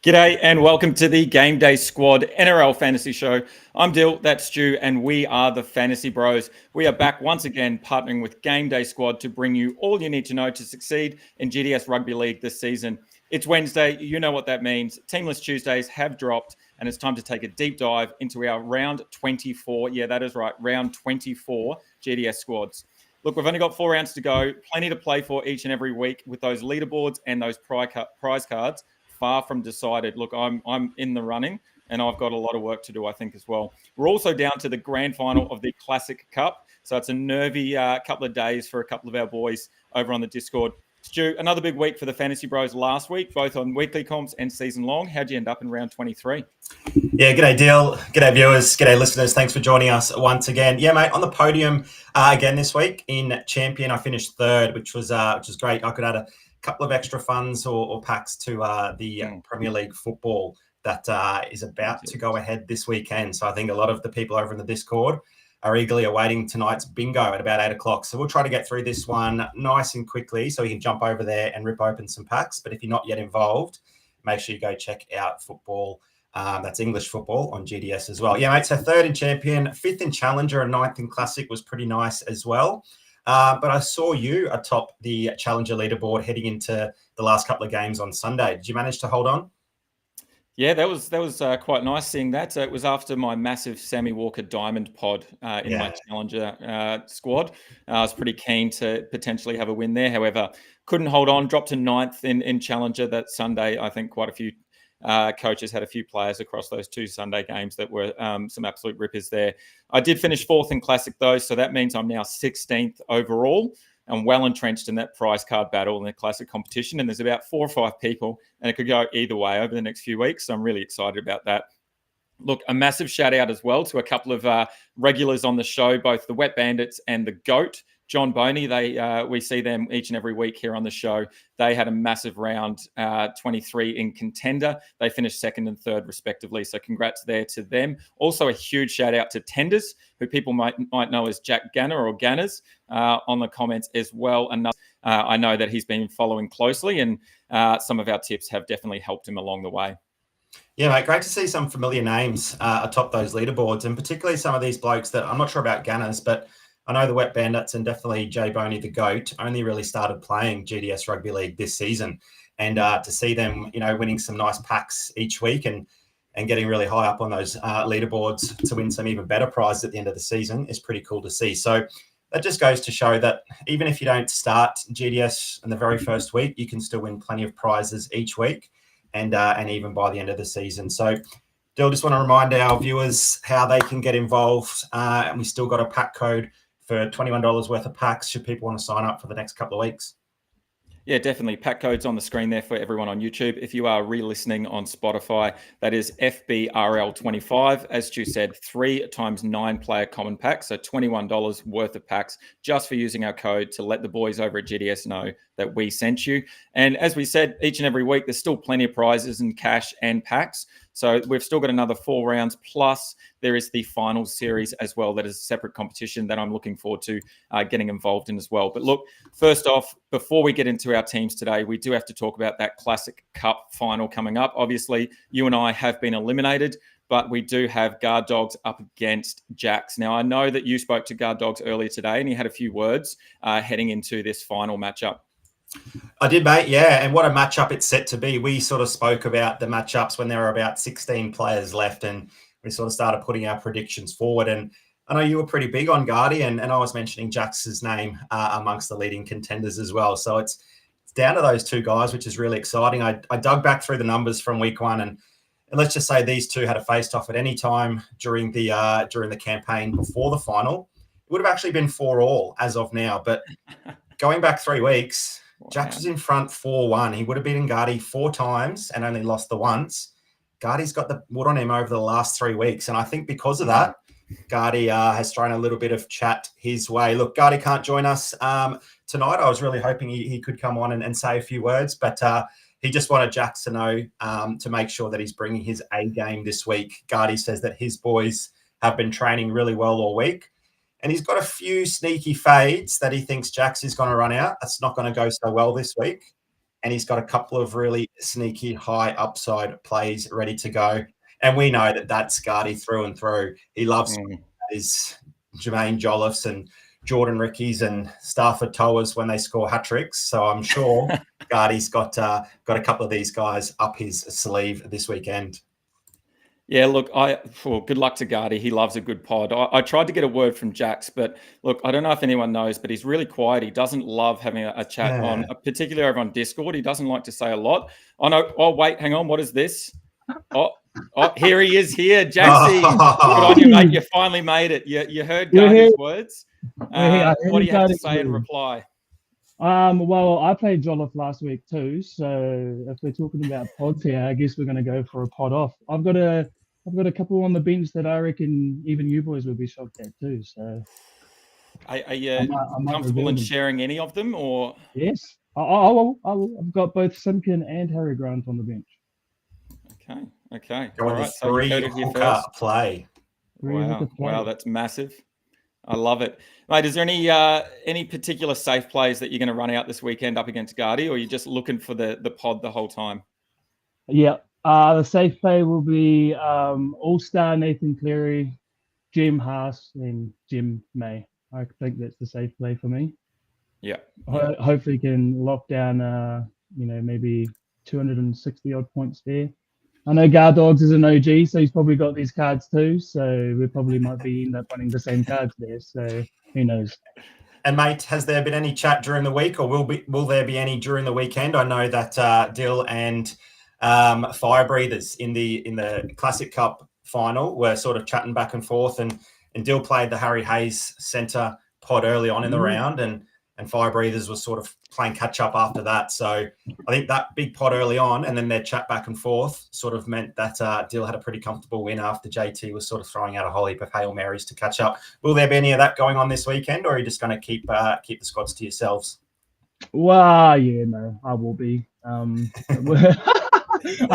G'day and welcome to the Game Day Squad NRL Fantasy Show. I'm Dill, that's Stu, and we are the Fantasy Bros. We are back once again partnering with Game Day Squad to bring you all you need to know to succeed in GDS Rugby League this season. It's Wednesday, you know what that means. Teamless Tuesdays have dropped, and it's time to take a deep dive into our round 24. Yeah, that is right, round 24 GDS squads. Look, we've only got 4 rounds to go, plenty to play for each and every week with those leaderboards and those prize cards far from decided. Look, I'm in the running and I've got a lot of work to do, I think, as well. We're also down to the grand final of the Classic Cup. So it's a nervy couple of days for a couple of our boys over on the Discord. Stu, another big week for the Fantasy Bros last week, both on weekly comps and season long. How'd you end up in round 23? Yeah, g'day, Dill. G'day, viewers. G'day, listeners. Thanks for joining us once again. Yeah, mate, on the podium again this week in Champion, I finished third, which was great. I could add a couple of extra funds or packs to the Premier League football that is about to go ahead this weekend. So I think a lot of the people over in the Discord are eagerly awaiting tonight's bingo at about 8 o'clock. So we'll try to get through this one nice and quickly so you can jump over there and rip open some packs. But if you're not yet involved, make sure you go check out football. That's English football on GDS as well. Yeah, mate, so third in Champion, fifth in Challenger, and ninth in Classic was pretty nice as well. But I saw you atop the Challenger leaderboard heading into the last couple of games on Sunday. Did you manage to hold on? Yeah, that was quite nice seeing that. So it was after my massive Sammy Walker Diamond pod in my Challenger squad. I was pretty keen to potentially have a win there. However, couldn't hold on, dropped to ninth in Challenger that Sunday. I think quite a few coaches had a few players across those 2 Sunday games that were some absolute rippers there. I did finish 4th in Classic though, so that means I'm now 16th overall. I'm well entrenched in that prize card battle in the Classic competition, and there's about 4 or 5 people, and it could go either way over the next few weeks, so I'm really excited about that. Look, a massive shout out as well to a couple of regulars on the show, both the Wet Bandits and the GOAT, John Boney. We see them each and every week here on the show. They had a massive round 23 in Contender. They finished 2nd and 3rd respectively. So congrats there to them. Also a huge shout out to Tenders, who people might know as Jack Ganner or Ganners on the comments as well. And I know that he's been following closely, and some of our tips have definitely helped him along the way. Yeah, mate, great to see some familiar names atop those leaderboards, and particularly some of these blokes that I'm not sure about Ganners, but I know the Wet Bandits and definitely Jay Boney, the GOAT, only really started playing GDS Rugby League this season. And to see them, winning some nice packs each week and getting really high up on those leaderboards to win some even better prizes at the end of the season is pretty cool to see. So that just goes to show that even if you don't start GDS in the very first week, you can still win plenty of prizes each week and even by the end of the season. So Dill, just want to remind our viewers how they can get involved. And we still got a pack code for $21 worth of packs should people want to sign up for the next couple of weeks. Yeah, definitely. Pack codes on the screen there for everyone on YouTube. If you are re-listening on Spotify, that is FBRL25. As Stu said, 3 times 9 player common packs, so $21 worth of packs just for using our code to let the boys over at GDS know that we sent you. And as we said, each and every week, there's still plenty of prizes and cash and packs. So we've still got another 4 rounds, plus there is the final series as well. That is a separate competition that I'm looking forward to getting involved in as well. But look, first off, before we get into our teams today, we do have to talk about that Classic Cup final coming up. Obviously, you and I have been eliminated, but we do have Guard Dogs up against Jacks. Now, I know that you spoke to Guard Dogs earlier today, and he had a few words heading into this final matchup. I did, mate. Yeah. And what a matchup it's set to be. We sort of spoke about the matchups when there were about 16 players left, and we sort of started putting our predictions forward. And I know you were pretty big on Guardy, and I was mentioning Jax's name amongst the leading contenders as well. So it's down to those 2 guys, which is really exciting. I dug back through the numbers from week 1, and let's just say these 2 had a face-off at any time during the campaign before the final. It would have actually been 4-4 as of now. But going back 3 weeks, Jax was in front 4-1. He would have beaten Guardy 4 times and only lost the once. Guardy's got the wood on him over the last 3 weeks. And I think because of that, Guardy has thrown a little bit of chat his way. Look, Guardy can't join us tonight. I was really hoping he could come on and say a few words, but he just wanted Jax to know to make sure that he's bringing his A game this week. Guardy says that his boys have been training really well all week. And he's got a few sneaky fades that he thinks Jax is going to run out. That's not going to go so well this week. and he's got a couple of really sneaky high upside plays ready to go. And we know that that's Gardy through and through. He loves his Jermaine Jolliffs and Jordan Rickies and Stafford Towers when they score hat tricks. So I'm sure Gardy's got a couple of these guys up his sleeve this weekend. Yeah, look, good luck to Gardy. He loves a good pod. I tried to get a word from Jax, but look, I don't know if anyone knows, but he's really quiet. He doesn't love having a chat on, particularly over on Discord. He doesn't like to say a lot. I know. Oh, wait, hang on. What is this? Oh, here he is here, Jaxie. Good on you, mate. You finally made it. You heard Gardy's words. What do you have to say in reply? Well, I played Jolliffe last week too, so if we're talking about pods here, I guess we're going to go for a pod off. I've got a couple on the bench that I reckon even you boys would be shocked at too. So, are you comfortable in sharing any of them, or? Yes, I will. I've got both Simpkin and Harry Grant on the bench. Okay. All right. So hooker play. Wow, that's massive. I love it, mate. Is there any particular safe plays that you're going to run out this weekend up against Gardy, or are you just looking for the pod the whole time? Yeah, the safe play will be All-Star Nathan Cleary, Jim Haas, and Jim May. I think that's the safe play for me. Yeah. Hopefully, can lock down maybe 260 odd points there. I know Gar Dogs is an OG, so he's probably got these cards too. So we probably might end up running the same cards there. So who knows? And mate, has there been any chat during the week, or will there be any during the weekend? I know that Dill and Fire Breathers in the Classic Cup final were sort of chatting back and forth, and Dill played the Harry Hayes centre pod early on in the round, and Fire Breathers was sort of playing catch up after that. So I think that big pod early on and then their chat back and forth sort of meant that Dill had a pretty comfortable win after JT was sort of throwing out a whole heap of Hail Marys to catch up. Will there be any of that going on this weekend, or are you just going to keep the squads to yourselves? Well, yeah, no, I will be. I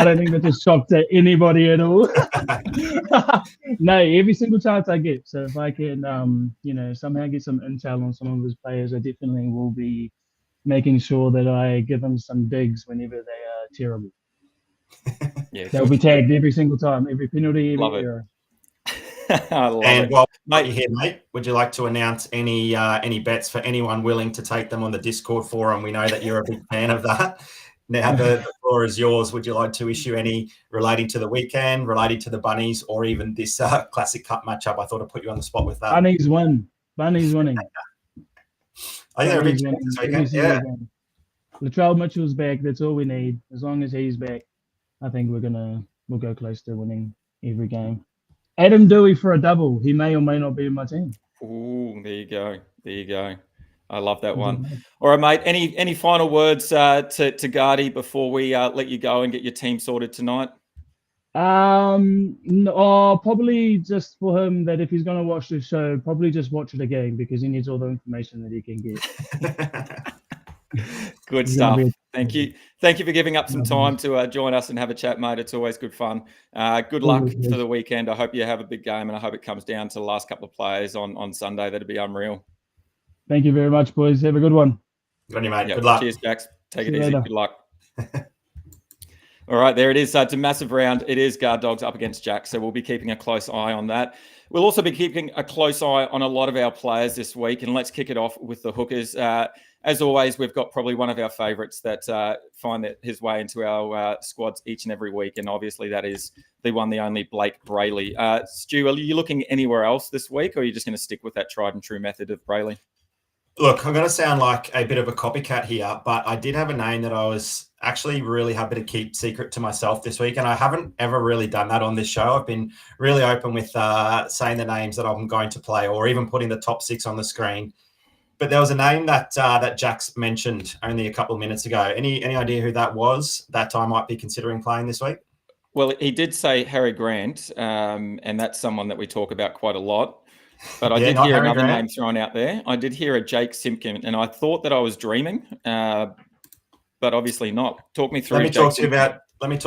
don't think that's a shock to anybody at all. No, every single chance I get. So if I can, somehow get some intel on some of his players, I definitely will be making sure that I give them some digs whenever they are terrible. Yeah, they'll be tagged every single time, every penalty, every error. I love it. And while you're here, mate, would you like to announce any bets for anyone willing to take them on the Discord forum? We know that you're a big fan of that. Now the floor is yours. Would you like to issue any relating to the weekend, relating to the Bunnies, or even this Classic Cup matchup? I thought I'd put you on the spot with that. Bunnies win. Bunnies winning. I think they're a big chance this weekend. Yeah. Latrell Mitchell's back. That's all we need. As long as he's back, I think we'll go close to winning every game. Adam Dewey for a double. He may or may not be in my team. Ooh, there you go. I love that one. All right, mate. Any final words to Gardy before we let you go and get your team sorted tonight? No, probably just for him that if he's going to watch the show, probably just watch it again because he needs all the information that he can get. Good stuff. Thank you for giving up some time to join us and have a chat, mate. It's always good fun. Good luck for the weekend. I hope you have a big game, and I hope it comes down to the last couple of players on Sunday. That'd be unreal. Thank you very much, boys. Have a good one. Good on you, mate. Good luck. Cheers, Jax. Take it easy. Good luck. All right, there it is. It's a massive round. It is Guard Dogs up against Jack, so we'll be keeping a close eye on that. We'll also be keeping a close eye on a lot of our players this week, and let's kick it off with the hookers. As always, we've got probably one of our favourites that find his way into our squads each and every week, and obviously that is the one, the only Blake Brayley. Stu, are you looking anywhere else this week, or are you just going to stick with that tried and true method of Brayley? Look, I'm going to sound like a bit of a copycat here, but I did have a name that I was actually really happy to keep secret to myself this week, and I haven't ever really done that on this show. I've been really open with saying the names that I'm going to play, or even putting the top 6 on the screen. But there was a name that Jax mentioned only a couple of minutes ago. Any idea who that was that I might be considering playing this week? Well, he did say Harry Grant, and that's someone that we talk about quite a lot. But I did hear another name thrown out there. I did hear a Jake Simpkin, and I thought that I was dreaming, but obviously not. Talk me through. Let me talk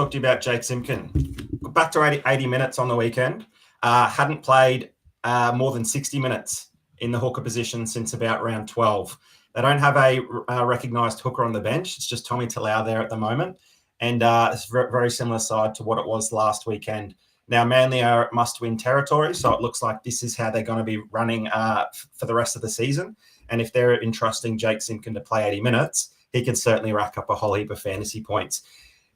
to you about Jake Simpkin. Back to 80 minutes on the weekend. Hadn't played more than 60 minutes in the hooker position since about round 12. They don't have a recognised hooker on the bench. It's just Tommy Talau there at the moment. And it's a very similar side to what it was last weekend. Now, Manly are must-win territory, so it looks like this is how they're going to be running for the rest of the season. And if they're entrusting Jake Simpkin to play 80 minutes, he can certainly rack up a whole heap of fantasy points.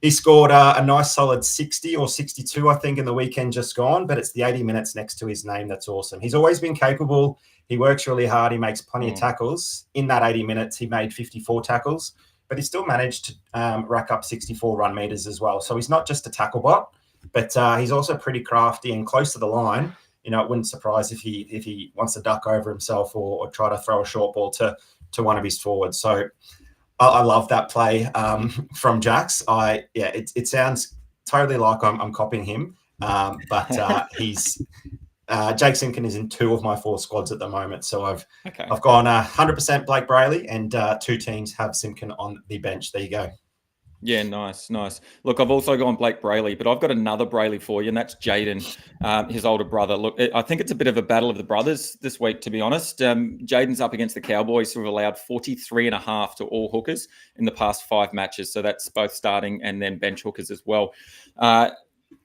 He scored a nice solid 60 or 62, I think, in the weekend just gone, but it's the 80 minutes next to his name that's awesome. He's always been capable. He works really hard. He makes plenty of tackles. In that 80 minutes, he made 54 tackles, but he still managed to rack up 64 run meters as well. So he's not just a tackle bot, but he's also pretty crafty and close to the line. You know, it wouldn't surprise if he wants to duck over himself or try to throw a short ball to one of his forwards. So I love that play from Jax. It sounds totally like I'm copying him, but he's Jake Simpkin is in 2 of my 4 squads at the moment. So I've gone 100% Blake Brayley, and 2 teams have Simpkin on the bench. There you go. Yeah, nice. Look, I've also gone Blake Brayley, but I've got another Brayley for you, and that's Jaden, his older brother. Look, I think it's a bit of a battle of the brothers this week, to be honest. Jaden's up against the Cowboys, who have allowed 43.5 to all hookers in the past 5 matches. So that's both starting and then bench hookers as well.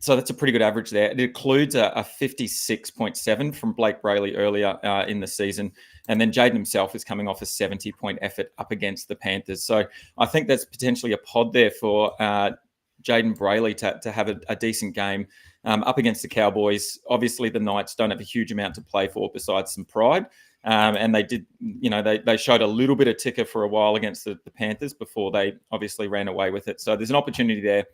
So that's a pretty good average there. It includes a 56.7 from Blake Brayley earlier in the season. And then Jaden himself is coming off a 70-point effort up against the Panthers. So I think that's potentially a pod there for Jaden Brayley to have a decent game up against the Cowboys. Obviously, the Knights don't have a huge amount to play for besides some pride. And they did, they showed a little bit of ticker for a while against the Panthers before they obviously ran away with it. So there's an opportunity there.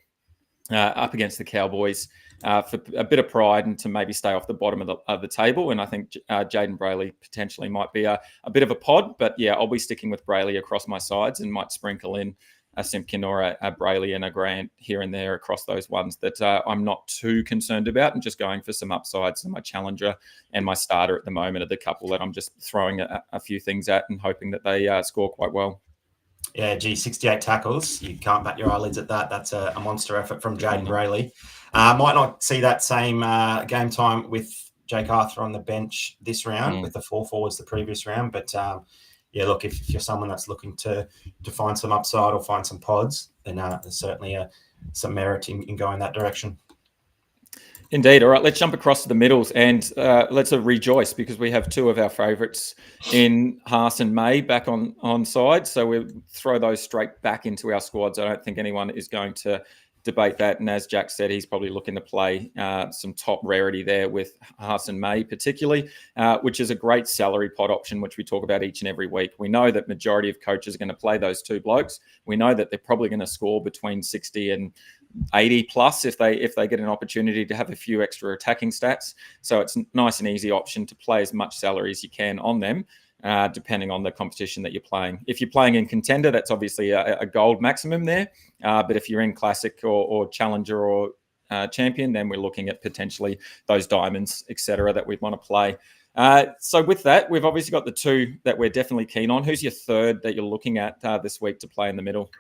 Up against the Cowboys for a bit of pride and to maybe stay off the bottom of the table. And I think Jaden Brayley potentially might be a bit of a pod. But yeah, I'll be sticking with Brayley across my sides and might sprinkle in a Simpkin or a Brayley and a Grant here and there across those ones that I'm not too concerned about, and just going for some upsides. So my challenger and my starter at the moment are the couple that I'm just throwing a few things at and hoping that they score quite well. Yeah, 68 tackles. You can't bat your eyelids at that. That's a monster effort from Jaden Brayley. Might not see that same game time with Jake Arthur on the bench this round with the 4 forwards the previous round. But yeah, look, if you're someone that's looking to find some upside or find some pods, then there's certainly some merit in going that direction. Indeed. All right, let's jump across to the middles and let's rejoice because we have 2 of our favourites in Haas and May back on side. So we'll throw those straight back into our squads. I don't think anyone is going to debate that. And as Jack said, he's probably looking to play some top rarity there with Haas and May particularly, which is a great salary pot option, which we talk about each and every week. We know that majority of coaches are going to play those 2 blokes. We know that they're probably going to score between 60 and 80 plus if they get an opportunity to have a few extra attacking stats. So it's a nice and easy option to play as much salary as you can on them, depending on the competition that you're playing. If you're playing in contender, that's obviously a gold maximum there. But if you're in classic or challenger or champion, then we're looking at potentially those diamonds, etc., that we'd want to play. So with that, we've obviously got the 2 that we're definitely keen on. Who's your third that you're looking at this week to play in the middle?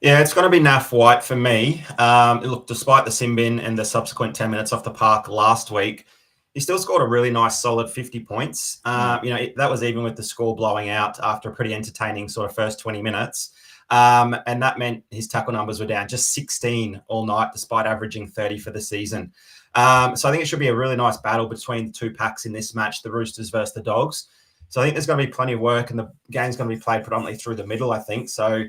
Yeah, it's going to be Naf White for me. Look, despite the sin bin and the subsequent 10 minutes off the park last week, he still scored a really nice, solid 50 points. That was even with the score blowing out after a pretty entertaining sort of first 20 minutes. And that meant his tackle numbers were down just 16 all night, despite averaging 30 for the season. So I think it should be a really nice battle between the 2 packs in this match, the Roosters versus the Dogs. So I think there's going to be plenty of work, and the game's going to be played predominantly through the middle, I think. So,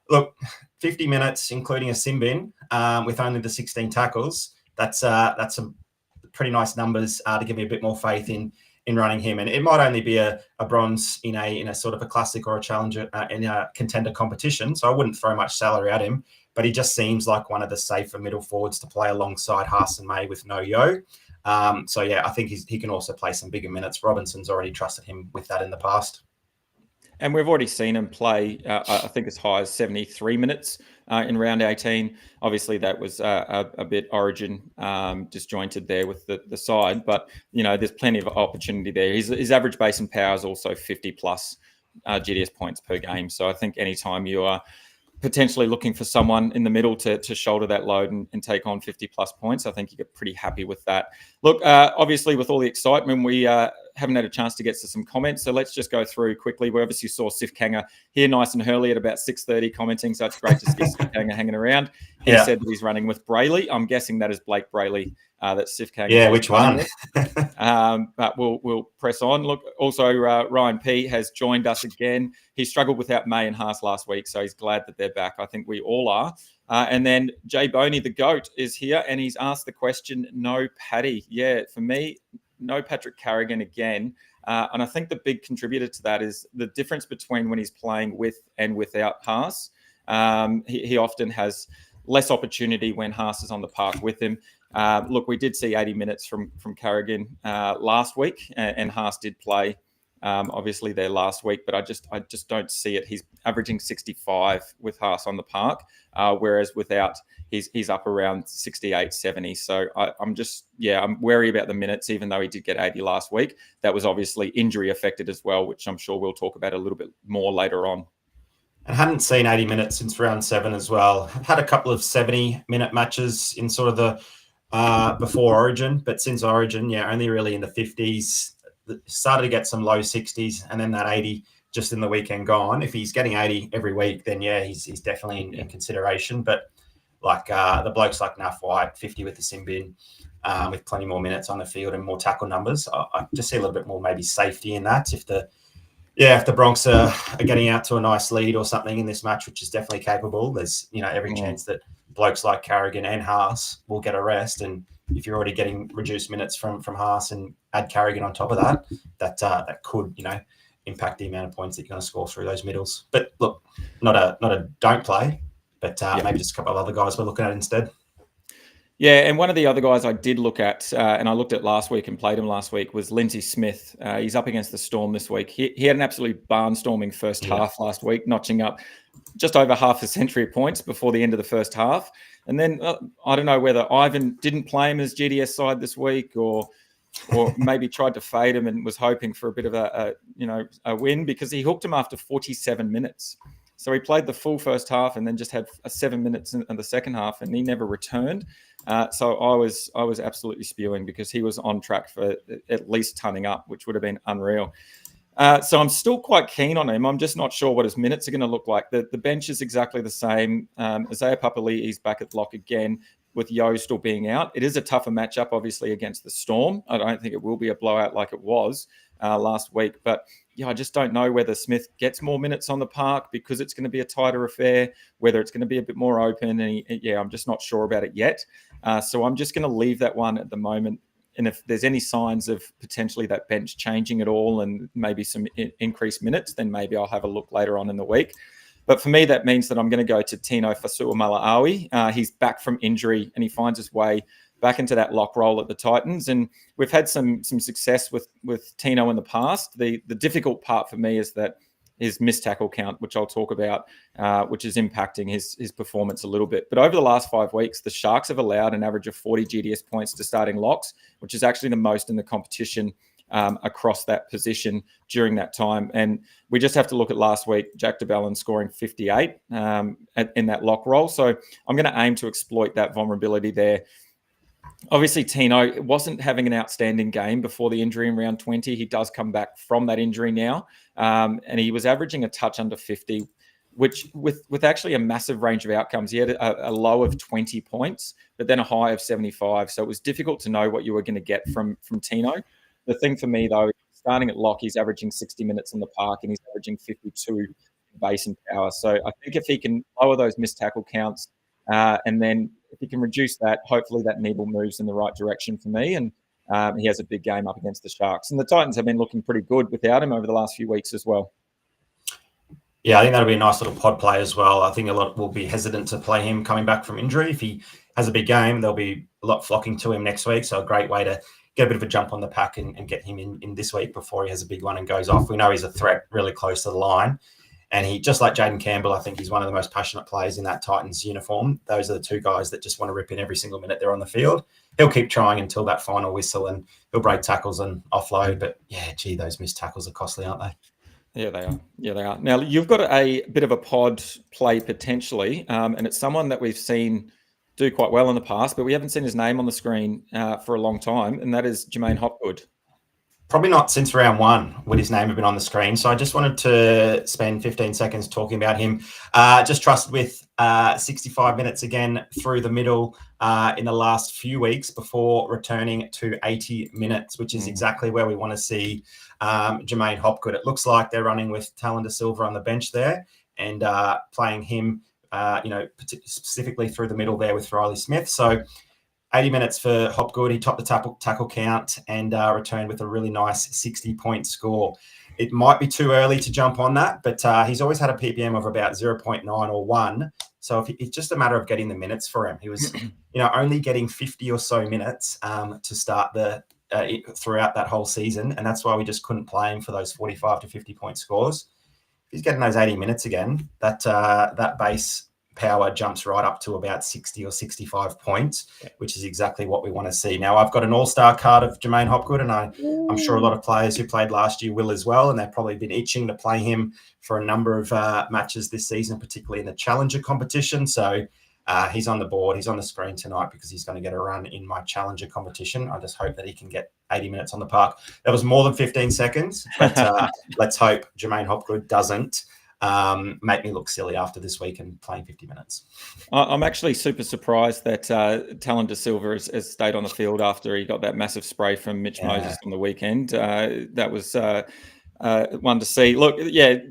look, 50 minutes, including a sin bin, with only the 16 tackles, that's some pretty nice numbers to give me a bit more faith in running him. And it might only be a bronze in a sort of a classic or a challenger in a contender competition. So I wouldn't throw much salary at him, but he just seems like one of the safer middle forwards to play alongside Haas and May with no yo. So yeah, I think he can also play some bigger minutes. Robinson's already trusted him with that in the past. And we've already seen him play, I think, as high as 73 minutes in round 18. Obviously, that was a bit origin disjointed there with the side. But, there's plenty of opportunity there. His average base and power is also 50 plus GDS points per game. So I think anytime you are potentially looking for someone in the middle to shoulder that load and take on 50+ points. I think you get pretty happy with that. Look, obviously with all the excitement, we haven't had a chance to get to some comments, so let's just go through quickly. We obviously saw Sif Kanga here nice and early at about 6:30 commenting, so it's great to see Sif Kanga hanging around. He said that he's running with Brayley. I'm guessing that is Blake Brayley that Sif Kanga. Yeah, which one? But we'll press on. Look, also Ryan P has joined us again. He struggled without May and Haas last week, so he's glad that they're back. I think we all are. And then Jay Boney, the GOAT, is here, and he's asked the question, no Paddy. Yeah, for me, no Patrick Carrigan again. And I think the big contributor to that is the difference between when he's playing with and without Haas. He often has less opportunity when Haas is on the park with him. Look, we did see 80 minutes from Carrigan last week, and Haas did play obviously there last week, but I just don't see it. He's averaging 65 with Haas on the park, whereas without he's up around 68, 70. So I'm wary about the minutes, even though he did get 80 last week. That was obviously injury affected as well, which I'm sure we'll talk about a little bit more later on. And hadn't seen 80 minutes since round 7 as well. I've had a couple of 70-minute matches in sort of the before Origin, but since Origin, only really in the 50s. Started to get some low 60s, and then that 80 just in the weekend gone. If he's getting 80 every week, then he's definitely in consideration. But like the blokes like Naf White, 50 with the sin bin, with plenty more minutes on the field and more tackle numbers, I just see a little bit more maybe safety in that. If the Bronx are getting out to a nice lead or something in this match, which is definitely capable, there's every chance that blokes like Carrigan and Haas will get a rest. And if you're already getting reduced minutes from Haas and add Carrigan on top of that, that could impact the amount of points that you're going to score through those middles. But look, not a don't play, but maybe just a couple of other guys we're looking at instead. Yeah, and one of the other guys I did look at, and I looked at last week and played him last week, was Lindsay Smith. He's up against the Storm this week. He had an absolute barnstorming first half last week, notching up just over half a century of points before the end of the first half. And then I don't know whether Ivan didn't play him as GDS side this week, or maybe tried to fade him and was hoping for a bit of a win, because he hooked him after 47 minutes. So he played the full first half and then just had 7 minutes in the second half, and he never returned. So I was absolutely spewing, because he was on track for at least tonning up, which would have been unreal. So I'm still quite keen on him. I'm just not sure what his minutes are going to look like. The bench is exactly the same. Isaiah Papali'i, he's back at lock again, with Yo still being out. It is a tougher matchup, obviously, against the Storm. I don't think it will be a blowout like it was last week. But I just don't know whether Smith gets more minutes on the park, because it's going to be a tighter affair, whether it's going to be a bit more open. And I'm just not sure about it yet. So I'm just going to leave that one at the moment. And if there's any signs of potentially that bench changing at all and maybe some increased minutes, then maybe I'll have a look later on in the week. But for me, that means that I'm going to go to Tino Fasuamalawi. He's back from injury, and he finds his way back into that lock role at the Titans. And we've had some success with Tino in the past. The difficult part for me is that his missed tackle count, which I'll talk about, which is impacting his performance a little bit. But over the last 5 weeks, the Sharks have allowed an average of 40 GDS points to starting locks, which is actually the most in the competition across that position during that time. And we just have to look at last week, Jack de Belin scoring 58 in that lock role. So I'm going to aim to exploit that vulnerability there. Obviously, Tino wasn't having an outstanding game before the injury in round 20. He does come back from that injury now, and he was averaging a touch under 50, which with actually a massive range of outcomes. He had a low of 20 points, but then a high of 75. So it was difficult to know what you were going to get from Tino. The thing for me, though, starting at lock, he's averaging 60 minutes in the park, and he's averaging 52 base and power. So I think if he can lower those missed tackle counts, and then if he can reduce that, hopefully that needle moves in the right direction for me. And he has a big game up against the Sharks. And the Titans have been looking pretty good without him over the last few weeks as well. Yeah, I think that'll be a nice little pod play as well. I think a lot will be hesitant to play him coming back from injury. If he has a big game, there'll be a lot flocking to him next week. So a great way to get a bit of a jump on the pack and get him in this week before he has a big one and goes off. We know he's a threat really close to the line. And he, just like Jaden Campbell, I think he's one of the most passionate players in that Titans uniform. Those are the two guys that just want to rip in every single minute they're on the field. He'll keep trying until that final whistle, and he'll break tackles and offload. But yeah, gee, those missed tackles are costly, aren't they? Yeah, they are. Yeah, they are. Now, you've got a bit of a pod play potentially, and it's someone that we've seen do quite well in the past, but we haven't seen his name on the screen for a long time, and that is Jermaine Hopgood. Probably not since round one would his name have been on the screen. So I just wanted to spend 15 seconds talking about him. Just trusted with 65 minutes again through the middle in the last few weeks before returning to 80 minutes, which is exactly where we want to see Jermaine Hopgood. It looks like they're running with Talon Da Silva on the bench there and playing him, specifically through the middle there with Riley Smith. So 80 minutes for Hopgood. He topped the tackle count and returned with a really nice 60-point score. It might be too early to jump on that, but he's always had a PPM of about 0.9 or 1. So it's just a matter of getting the minutes for him. He was, only getting 50 or so minutes to start throughout that whole season, and that's why we just couldn't play him for those 45 to 50-point scores. If he's getting those 80 minutes again, that base power jumps right up to about 60 or 65 points, which is exactly what we want to see. Now, I've got an all-star card of Jermaine Hopgood, and I'm sure a lot of players who played last year will as well, and they've probably been itching to play him for a number of matches this season, particularly in the Challenger competition. So he's on the board. He's on the screen tonight because he's going to get a run in my Challenger competition. I just hope that he can get 80 minutes on the park. That was more than 15 seconds, but let's hope Jermaine Hopgood doesn't make me look silly after this week and playing 50 minutes. I'm actually super surprised that Talon Da Silva has stayed on the field after he got that massive spray from Mitch Moses on the weekend. That was one to see. Look,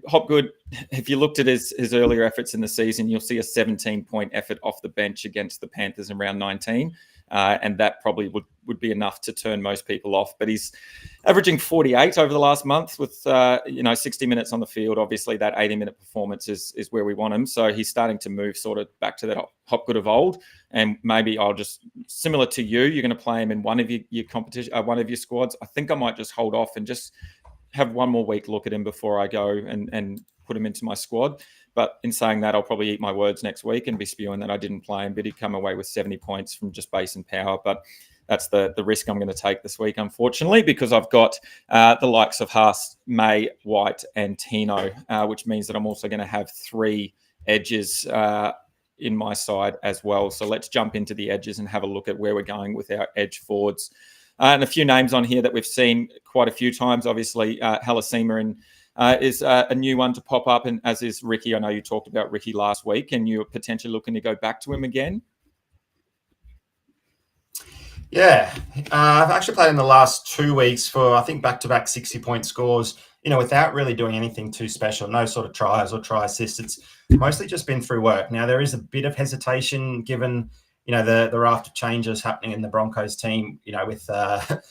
Hopgood, if you looked at his earlier efforts in the season, you'll see a 17-point effort off the bench against the Panthers in round 19. And that probably would be enough to turn most people off. But he's averaging 48 over the last month with 60 minutes on the field. Obviously, that 80-minute performance is where we want him. So he's starting to move sort of back to that Hopgood of old. And maybe I'll just, similar to you're going to play him in one of your competition, one of your squads. I think I might just hold off and just have one more week look at him before I go and put him into my squad. But in saying that, I'll probably eat my words next week and be spewing that I didn't play him, but he'd come away with 70 points from just base and power. But that's the risk I'm going to take this week, unfortunately, because I've got the likes of Haas, May, White, and Tino, which means that I'm also going to have 3 edges in my side as well. So let's jump into the edges and have a look at where we're going with our edge forwards. And a few names on here that we've seen quite a few times. Obviously, Halasima is a new one to pop up, and as is Ricky. I know you talked about Ricky last week, and you're potentially looking to go back to him again. Yeah, I've actually played in the last 2 weeks for, I think, back-to-back 60-point scores, without really doing anything too special, no sort of tries or try assists. It's mostly just been through work. Now, there is a bit of hesitation given, the raft of changes happening in the Broncos team, with the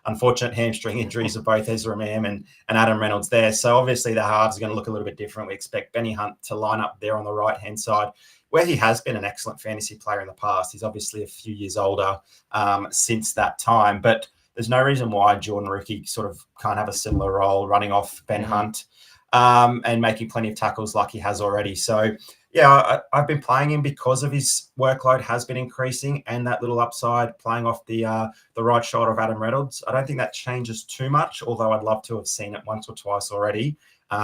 unfortunate hamstring injuries of both Ezra Mam and Adam Reynolds there. So obviously the halves are going to look a little bit different. We expect Benny Hunt to line up there on the right-hand side, where he has been an excellent fantasy player in the past. He's obviously a few years older since that time, but there's no reason why Jordan Rookie sort of can't have a similar role running off Ben Hunt and making plenty of tackles like he has already. So yeah, I've been playing him because of his workload has been increasing and that little upside playing off the right shoulder of Adam Reynolds. I don't think that changes too much, although I'd love to have seen it once or twice already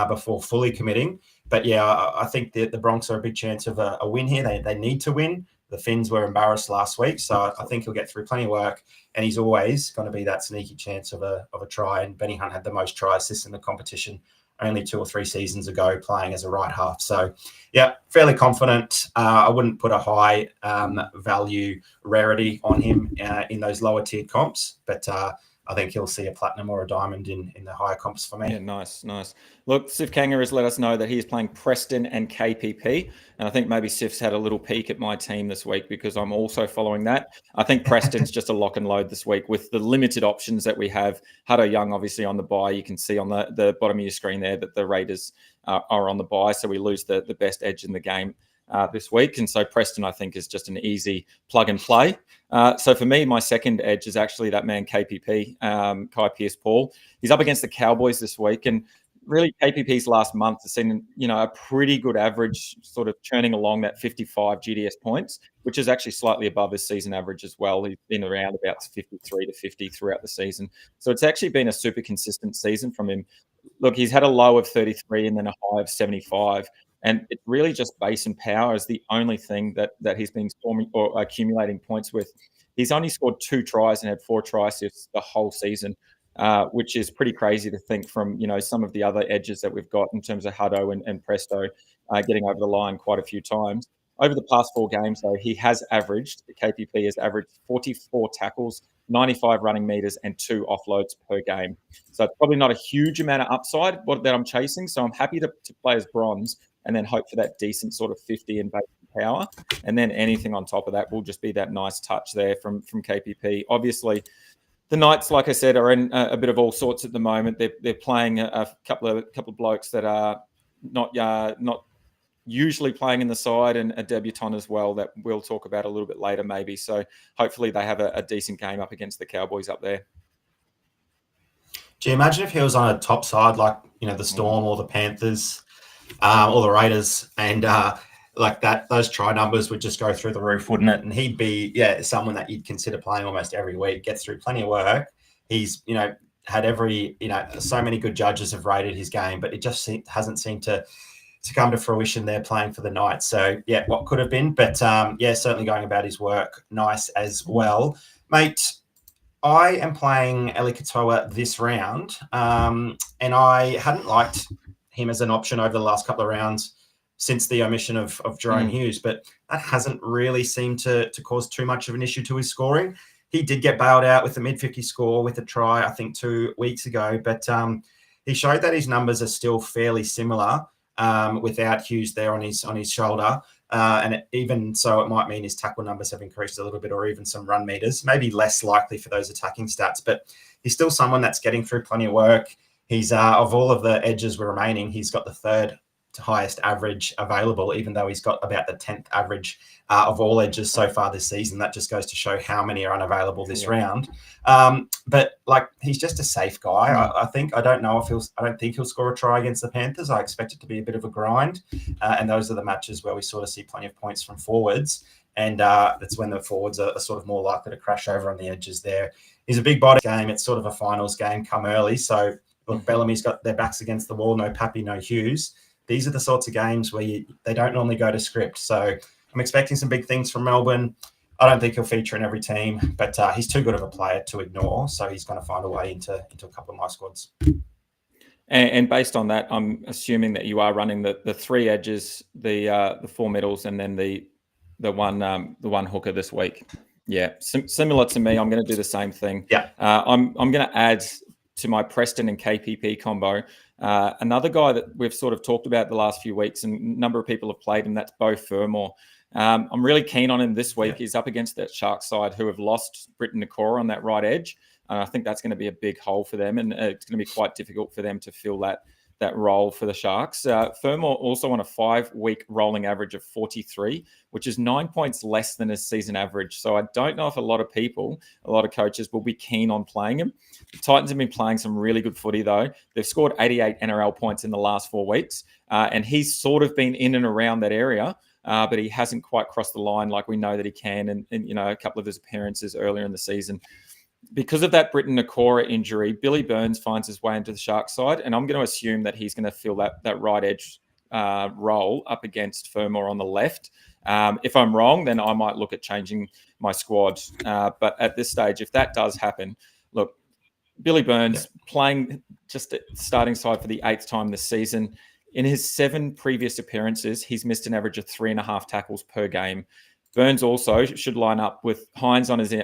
before fully committing. But yeah, I think the Bronx are a big chance of a win here. They need to win. The Finns were embarrassed last week, so I think he'll get through plenty of work, and he's always going to be that sneaky chance of a try. And Benny Hunt had the most try assists in the competition only 2 or 3 seasons ago playing as a right half. So yeah, fairly confident. I wouldn't put a high value rarity on him in those lower tiered comps, but I think he'll see a platinum or a diamond in the higher comps for me. Yeah, nice. Look, Sif Kanga has let us know that he's playing Preston and KPP. And I think maybe Sif's had a little peek at my team this week because I'm also following that. I think Preston's just a lock and load this week with the limited options that we have. Hutto Young, obviously, on the bye. You can see on the bottom of your screen there that the Raiders are on the bye. So we lose the best edge in the game this week. And so Preston, I think, is just an easy plug and play. So for me, my second edge is actually that man KPP, Kai Pearce-Paul. He's up against the Cowboys this week, and really KPP's last month has seen a pretty good average, sort of churning along that 55 GDS points, which is actually slightly above his season average as well. He's been around about 53 to 50 throughout the season. So it's actually been a super consistent season from him. look, he's had a low of 33 and then a high of 75. And it's really just base and power is the only thing that he's been storming or accumulating points with. He's only scored 2 tries and had 4 try assists the whole season, which is pretty crazy to think from, some of the other edges that we've got in terms of Hutto and Presto getting over the line quite a few times. Over the past 4 games, though, he has averaged, the KPP has averaged 44 tackles, 95 running meters, and 2 offloads per game. So it's probably not a huge amount of upside that I'm chasing. So I'm happy to play as bronze and then hope for that decent sort of 50 in base power. And then anything on top of that will just be that nice touch there from KPP. Obviously, the Knights, like I said, are in a bit of all sorts at the moment. They're playing a couple of blokes that are not usually playing in the side, and a debutant as well that we'll talk about a little bit later maybe. So hopefully they have a decent game up against the Cowboys up there. Do you imagine if he was on a top side like, the Storm or the Panthers or the Raiders, and like that, those try numbers would just go through the roof, wouldn't it? And he'd be, someone that you'd consider playing almost every week, gets through plenty of work. He's, had every, so many good judges have rated his game, but it just hasn't seemed to come to fruition there playing for the Knights. So, what could have been. But, certainly going about his work nice as well. Mate, I am playing Eli Katoa this round, and I hadn't liked him as an option over the last couple of rounds since the omission of Jerome Hughes, but that hasn't really seemed to cause too much of an issue to his scoring. He did get bailed out with a mid-50 score with a try, I think, 2 weeks ago, but he showed that his numbers are still fairly similar without Hughes there on his shoulder. And even so, it might mean his tackle numbers have increased a little bit, or even some run meters, maybe less likely for those attacking stats, but he's still someone that's getting through plenty of work. He's of all of the edges remaining, he's got the 3rd highest average available, even though he's got about the 10th average of all edges so far this season. That just goes to show how many are unavailable this round. But like, he's just a safe guy. I think. I don't think he'll score a try against the Panthers. I expect it to be a bit of a grind, and those are the matches where we sort of see plenty of points from forwards, and that's when the forwards are sort of more likely to crash over on the edges. There, he's a big body game. It's sort of a finals game come early, so look, Bellamy's got their backs against the wall. No Pappy, no Hughes. These are the sorts of games where they don't normally go to script. So I'm expecting some big things from Melbourne. I don't think he'll feature in every team, but he's too good of a player to ignore. So he's going to find a way into a couple of my squads. And based on that, I'm assuming that you are running the 3 edges, the 4 middles, and then the one hooker this week. Yeah, similar to me. I'm going to do the same thing. Yeah. I'm going to add to my Preston and KPP combo another guy that we've sort of talked about the last few weeks, and a number of people have played him. That's Beau Fermor. I'm really keen on him this week. He's up against that Sharks side who have lost Britton Nakora on that right edge. And I think that's going to be a big hole for them, and it's going to be quite difficult for them to fill that role for the Sharks. Fermor also on a 5-week rolling average of 43, which is 9 points less than his season average. So I don't know if a lot of coaches will be keen on playing him. The Titans have been playing some really good footy, though. They've scored 88 NRL points in the last 4 weeks, and he's sort of been in and around that area, but he hasn't quite crossed the line like we know that he can, and a couple of his appearances earlier in the season. Because of that Britton Nakora injury, Billy Burns finds his way into the Sharks side, and I'm going to assume that he's going to fill that right edge role up against Fermor on the left. If I'm wrong, then I might look at changing my squad. But at this stage, if that does happen, look, Billy Burns playing just at starting side for the 8th time this season. In his 7 previous appearances, he's missed an average of 3.5 tackles per game. Burns also should line up with Hines on his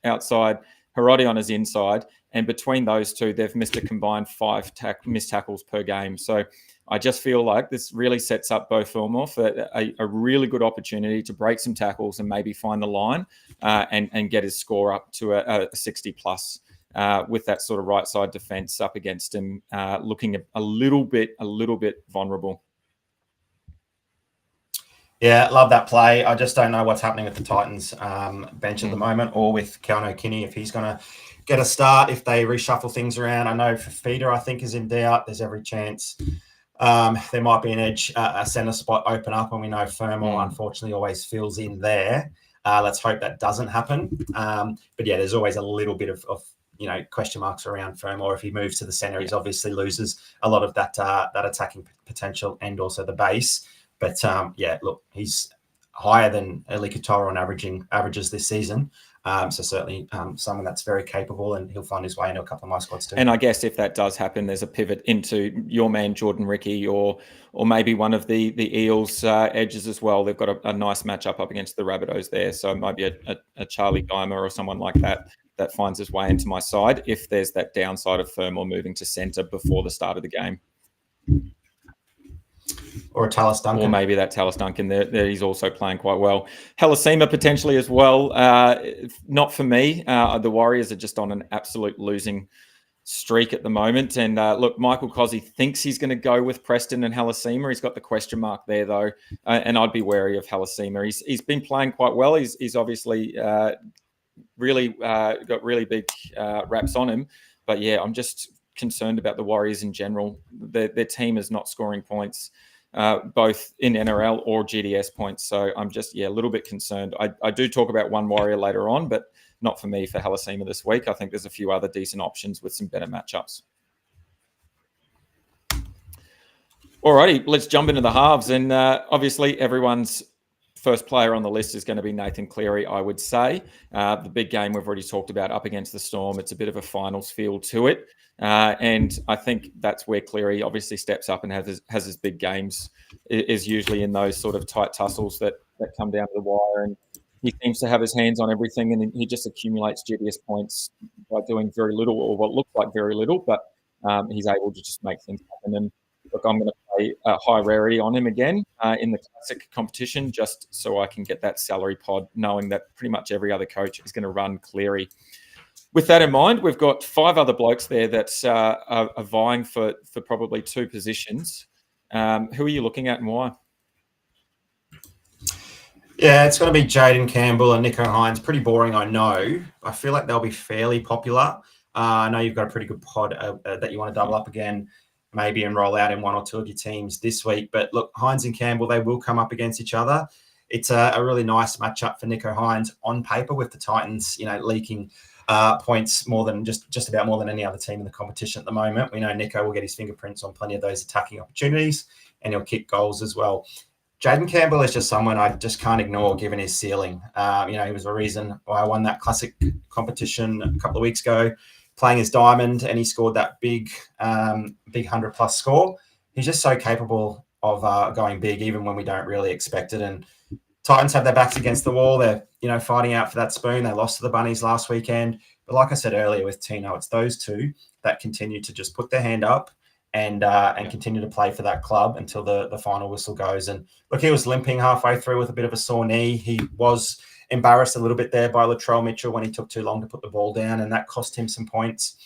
outside, Hiroti on his inside, and between those two, they've missed a combined 5 missed tackles per game. So I just feel like this really sets up Beau Fermor for a really good opportunity to break some tackles and maybe find the line and get his score up to a 60+ with that sort of right side defence up against him, looking a little bit vulnerable. Yeah, love that play. I just don't know what's happening with the Titans bench at the moment, or with Keanu Kinney, if he's going to get a start, if they reshuffle things around. I know Fafita, I think, is in doubt. There's every chance there might be an edge, a centre spot open up, and we know Fermor, unfortunately, always fills in there. Let's hope that doesn't happen. But yeah, there's always a little bit of question marks around Firm, or if he moves to the centre, he obviously loses a lot of that attacking potential and also the base. But look, he's higher than Eli Katoa on averages this season. So certainly someone that's very capable, and he'll find his way into a couple of my squads too. And I guess if that does happen, there's a pivot into your man Jordan Ricky, or maybe one of the Eels edges as well. They've got a nice matchup up against the Rabbitohs there, so it might be a Charlie Geimer or someone like that finds his way into my side if there's that downside of Firm or moving to centre before the start of the game. Or a Tallis Duncan. Or maybe that Tallis Duncan. There he's also playing quite well. Halasima potentially as well. Not for me. The Warriors are just on an absolute losing streak at the moment. And look, Michael Cozzi thinks he's going to go with Preston and Halasima. He's got the question mark there, though. And I'd be wary of Halasima. He's been playing quite well. He's obviously really got really big raps on him. But yeah, I'm just concerned about the Warriors in general. Their team is not scoring points, both in NRL or GDS points. So I'm just, a little bit concerned. I do talk about one Warrior later on, but not for me for Halasima this week. I think there's a few other decent options with some better matchups. Alrighty, let's jump into the halves. And obviously everyone's first player on the list is going to be Nathan Cleary, I would say. The big game we've already talked about up against the Storm. It's a bit of a finals feel to it. And I think that's where Cleary obviously steps up and has his big games, is usually in those sort of tight tussles that come down to the wire. And he seems to have his hands on everything, and he just accumulates GDS points by doing very little, or what looks like very little, but he's able to just make things happen. And look, I'm going to play a high rarity on him again in the classic competition, just so I can get that salary pod, knowing that pretty much every other coach is going to run Cleary. With that in mind, we've got 5 other blokes there that are vying for probably 2 positions. Who are you looking at and why? Yeah, it's going to be Jaden Campbell and Nicho Hynes. Pretty boring, I know. I feel like they'll be fairly popular. I know you've got a pretty good pod that you want to double up again, maybe, and roll out in 1 or 2 of your teams this week. But look, Hynes and Campbell, they will come up against each other. It's a really nice matchup for Nicho Hynes on paper, with the Titans, leaking points more than just about more than any other team in the competition at the moment. We know Nicho will get his fingerprints on plenty of those attacking opportunities, and he'll kick goals as well. Jaden Campbell is just someone I just can't ignore given his ceiling. He was the reason why I won that classic competition a couple of weeks ago, playing as Diamond, and he scored that big 100-plus score. He's just so capable of going big, even when we don't really expect it. And Titans have their backs against the wall. They're, fighting out for that spoon. They lost to the Bunnies last weekend. But like I said earlier with Tino, it's those 2 that continue to just put their hand up and continue to play for that club until the final whistle goes. And look, he was limping halfway through with a bit of a sore knee. He was embarrassed a little bit there by Latrell Mitchell when he took too long to put the ball down, and that cost him some points.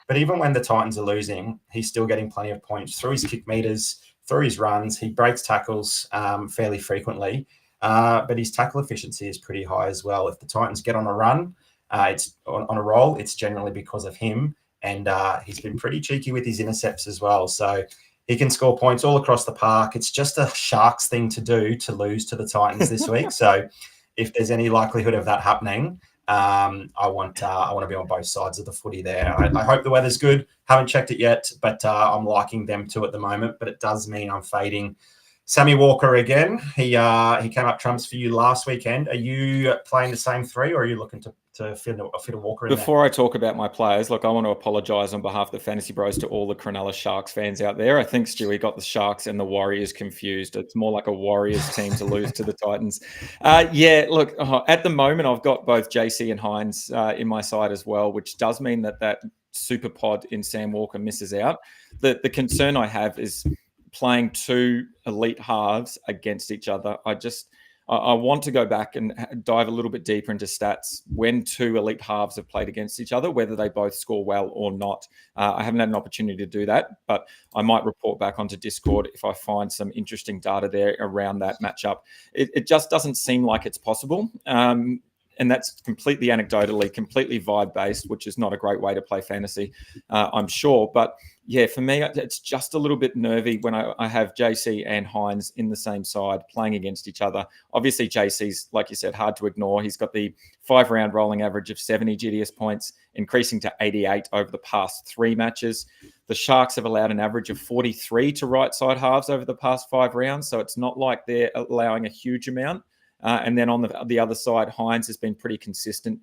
But even when the Titans are losing, he's still getting plenty of points through his kick meters, through his runs. He breaks tackles fairly frequently, but his tackle efficiency is pretty high as well. If the Titans get on a run, it's on a roll, it's generally because of him. And he's been pretty cheeky with his intercepts as well. So he can score points all across the park. It's just a Sharks thing to do to lose to the Titans this week. So if there's any likelihood of that happening, I want to be on both sides of the footy there. I hope the weather's good. Haven't checked it yet, but I'm liking them too at the moment. But it does mean I'm fading Sammy Walker again. He came up trumps for you last weekend. Are you playing the same 3, or are you looking to fit a Walker in there? Before I talk about my players, look, I want to apologise on behalf of the Fantasy Bros to all the Cronulla Sharks fans out there. I think Stewie got the Sharks and the Warriors confused. It's more like a Warriors team to lose to the Titans. Look, at the moment, I've got both JC and Hynes in my side as well, which does mean that super pod in Sam Walker misses out. The concern I have is playing 2 elite halves against each other. I want to go back and dive a little bit deeper into stats when 2 elite halves have played against each other, whether they both score well or not. I haven't had an opportunity to do that, but I might report back onto Discord if I find some interesting data there around that matchup. It just doesn't seem like it's possible. and that's completely anecdotally, completely vibe-based, which is not a great way to play fantasy, I'm sure. But yeah, for me, it's just a little bit nervy when I have JC and Hines in the same side playing against each other. Obviously, JC's, like you said, hard to ignore. He's got the 5-round rolling average of 70 GDS points, increasing to 88 over the past 3 matches. The Sharks have allowed an average of 43 to right side halves over the past 5 rounds, so it's not like they're allowing a huge amount. And then on the other side, Hines has been pretty consistent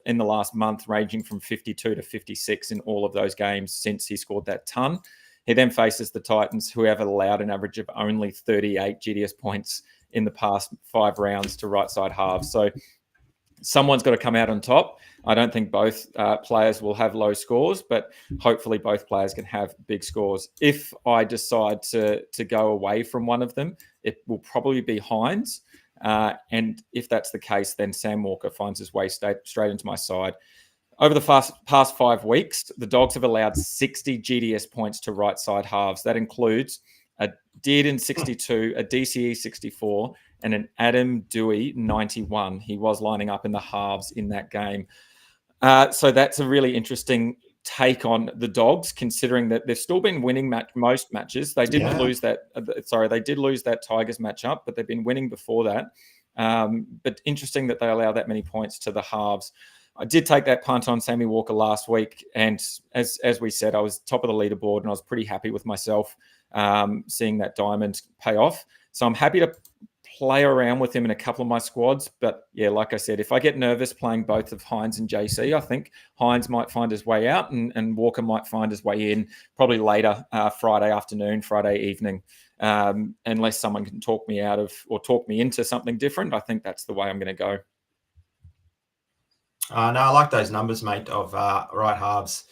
in the last month, ranging from 52 to 56 in all of those games since he scored that ton. He then faces the Titans, who have allowed an average of only 38 GDS points in the past 5 rounds to right side halves. So someone's got to come out on top. I don't think both players will have low scores, but hopefully both players can have big scores. If I decide to go away from one of them, it will probably be Hines. And if that's the case, then Sam Walker finds his way straight into my side. Over the past 5 weeks, the Dogs have allowed 60 GDS points to right side halves. That includes a Dearden 62, a DCE 64, and an Adam Dewey 91. He was lining up in the halves in that game. So that's a really interesting take on the Dogs, considering that they've still been winning most matches. They didn't lose that. They did lose that Tigers matchup, but they've been winning before that. But interesting that they allow that many points to the halves. I did take that punt on Sammy Walker last week, and as we said, I was top of the leaderboard, and I was pretty happy with myself seeing that diamond pay off. So I'm happy to play around with him in a couple of my squads. But yeah, like I said, if I get nervous playing both of Hines and JC, I think Hines might find his way out and Walker might find his way in probably later Friday afternoon, Friday evening, unless someone can talk me out of or talk me into something different. I think that's the way I'm going to go. No, I like those numbers, mate, of right halves.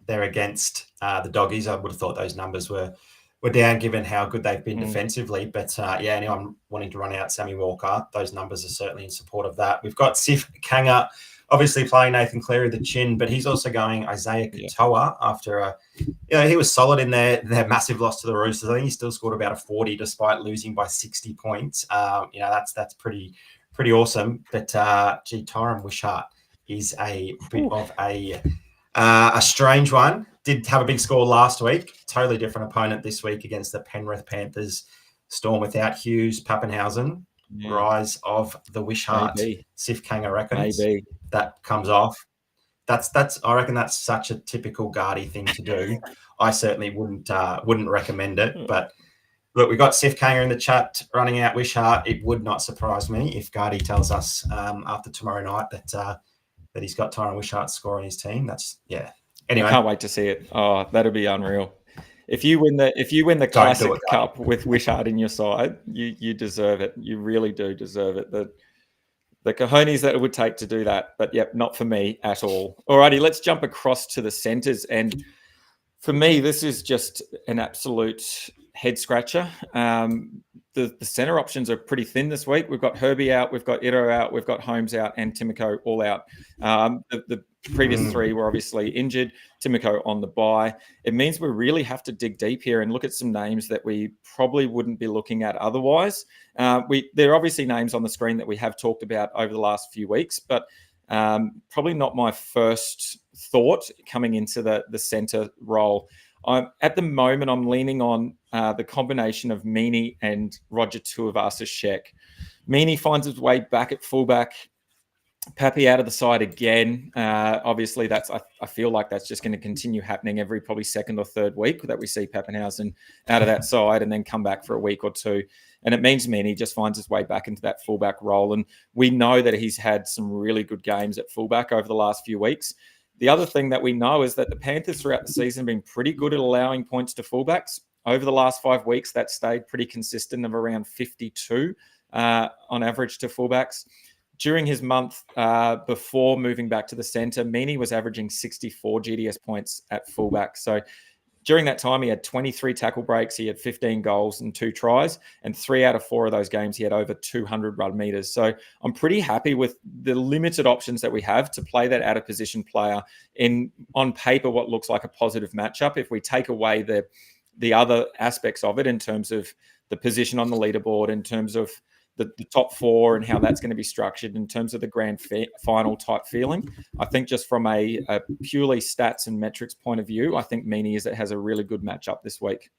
They're against the Doggies. I would have thought those numbers were down given how good they've been defensively. But yeah, anyone wanting to run out Sammy Walker, those numbers are certainly in support of that. We've got Sif Kanga obviously playing Nathan Cleary the chin, but he's also going Isaiah Katoa after he was solid in their massive loss to the Roosters. I think he still scored about a 40 despite losing by 60 points. That's pretty awesome. But Tyron Wishart is a bit of a strange one. Did have a big score last week. Totally different opponent this week against the Penrith Panthers. Storm without Hughes, Pappenhausen. Rise of the Wishart. Sif Kanga reckons that comes off. That's. I reckon that's such a typical Guardy thing to do. I certainly wouldn't recommend it. But look, we got Sif Kanga in the chat running out Wishart. It would not surprise me if Guardy tells us after tomorrow night that he's got Tyron Wishart's score on his team. Anyway, I can't wait to see it. Oh, that'll be unreal. If you win the Classic Cup with Wishart in your side, you deserve it. You really do deserve it. The cojones that it would take to do that. But yep, not for me at all. Alrighty, let's jump across to the centres. And for me, this is just an absolute head scratcher. The centre options are pretty thin this week. We've got Herbie out, we've got Ito out, we've got Holmes out, and Timoko all out. The previous 3 were obviously injured. Timoko on the bye. It means we really have to dig deep here and look at some names that we probably wouldn't be looking at otherwise. There are obviously names on the screen that we have talked about over the last few weeks, but probably not my first thought coming into the centre role. At the moment, I'm leaning on the combination of Meaney and Roger Tuivasa-Sheck. Meaney finds his way back at fullback. Pappy out of the side again. Obviously, I feel like that's just going to continue happening every probably second or third week that we see Pappenhausen out of that side and then come back for a week or two. And it means Meaney just finds his way back into that fullback role. And we know that he's had some really good games at fullback over the last few weeks. The other thing that we know is that the Panthers throughout the season have been pretty good at allowing points to fullbacks. Over the last 5 weeks, that stayed pretty consistent of around 52 on average to fullbacks. During his month before moving back to the centre, Meaney was averaging 64 GDS points at fullback. So during that time, he had 23 tackle breaks, he had 15 goals and 2 tries, and 3 out of 4 of those games, he had over 200 run meters. So I'm pretty happy with the limited options that we have to play that out-of-position player in, on paper, what looks like a positive matchup. If we take away the other aspects of it in terms of the position on the leaderboard, in terms of the top four and how that's going to be structured in terms of the grand final type feeling. I think just from a purely stats and metrics point of view, I think Meany has a really good matchup this week.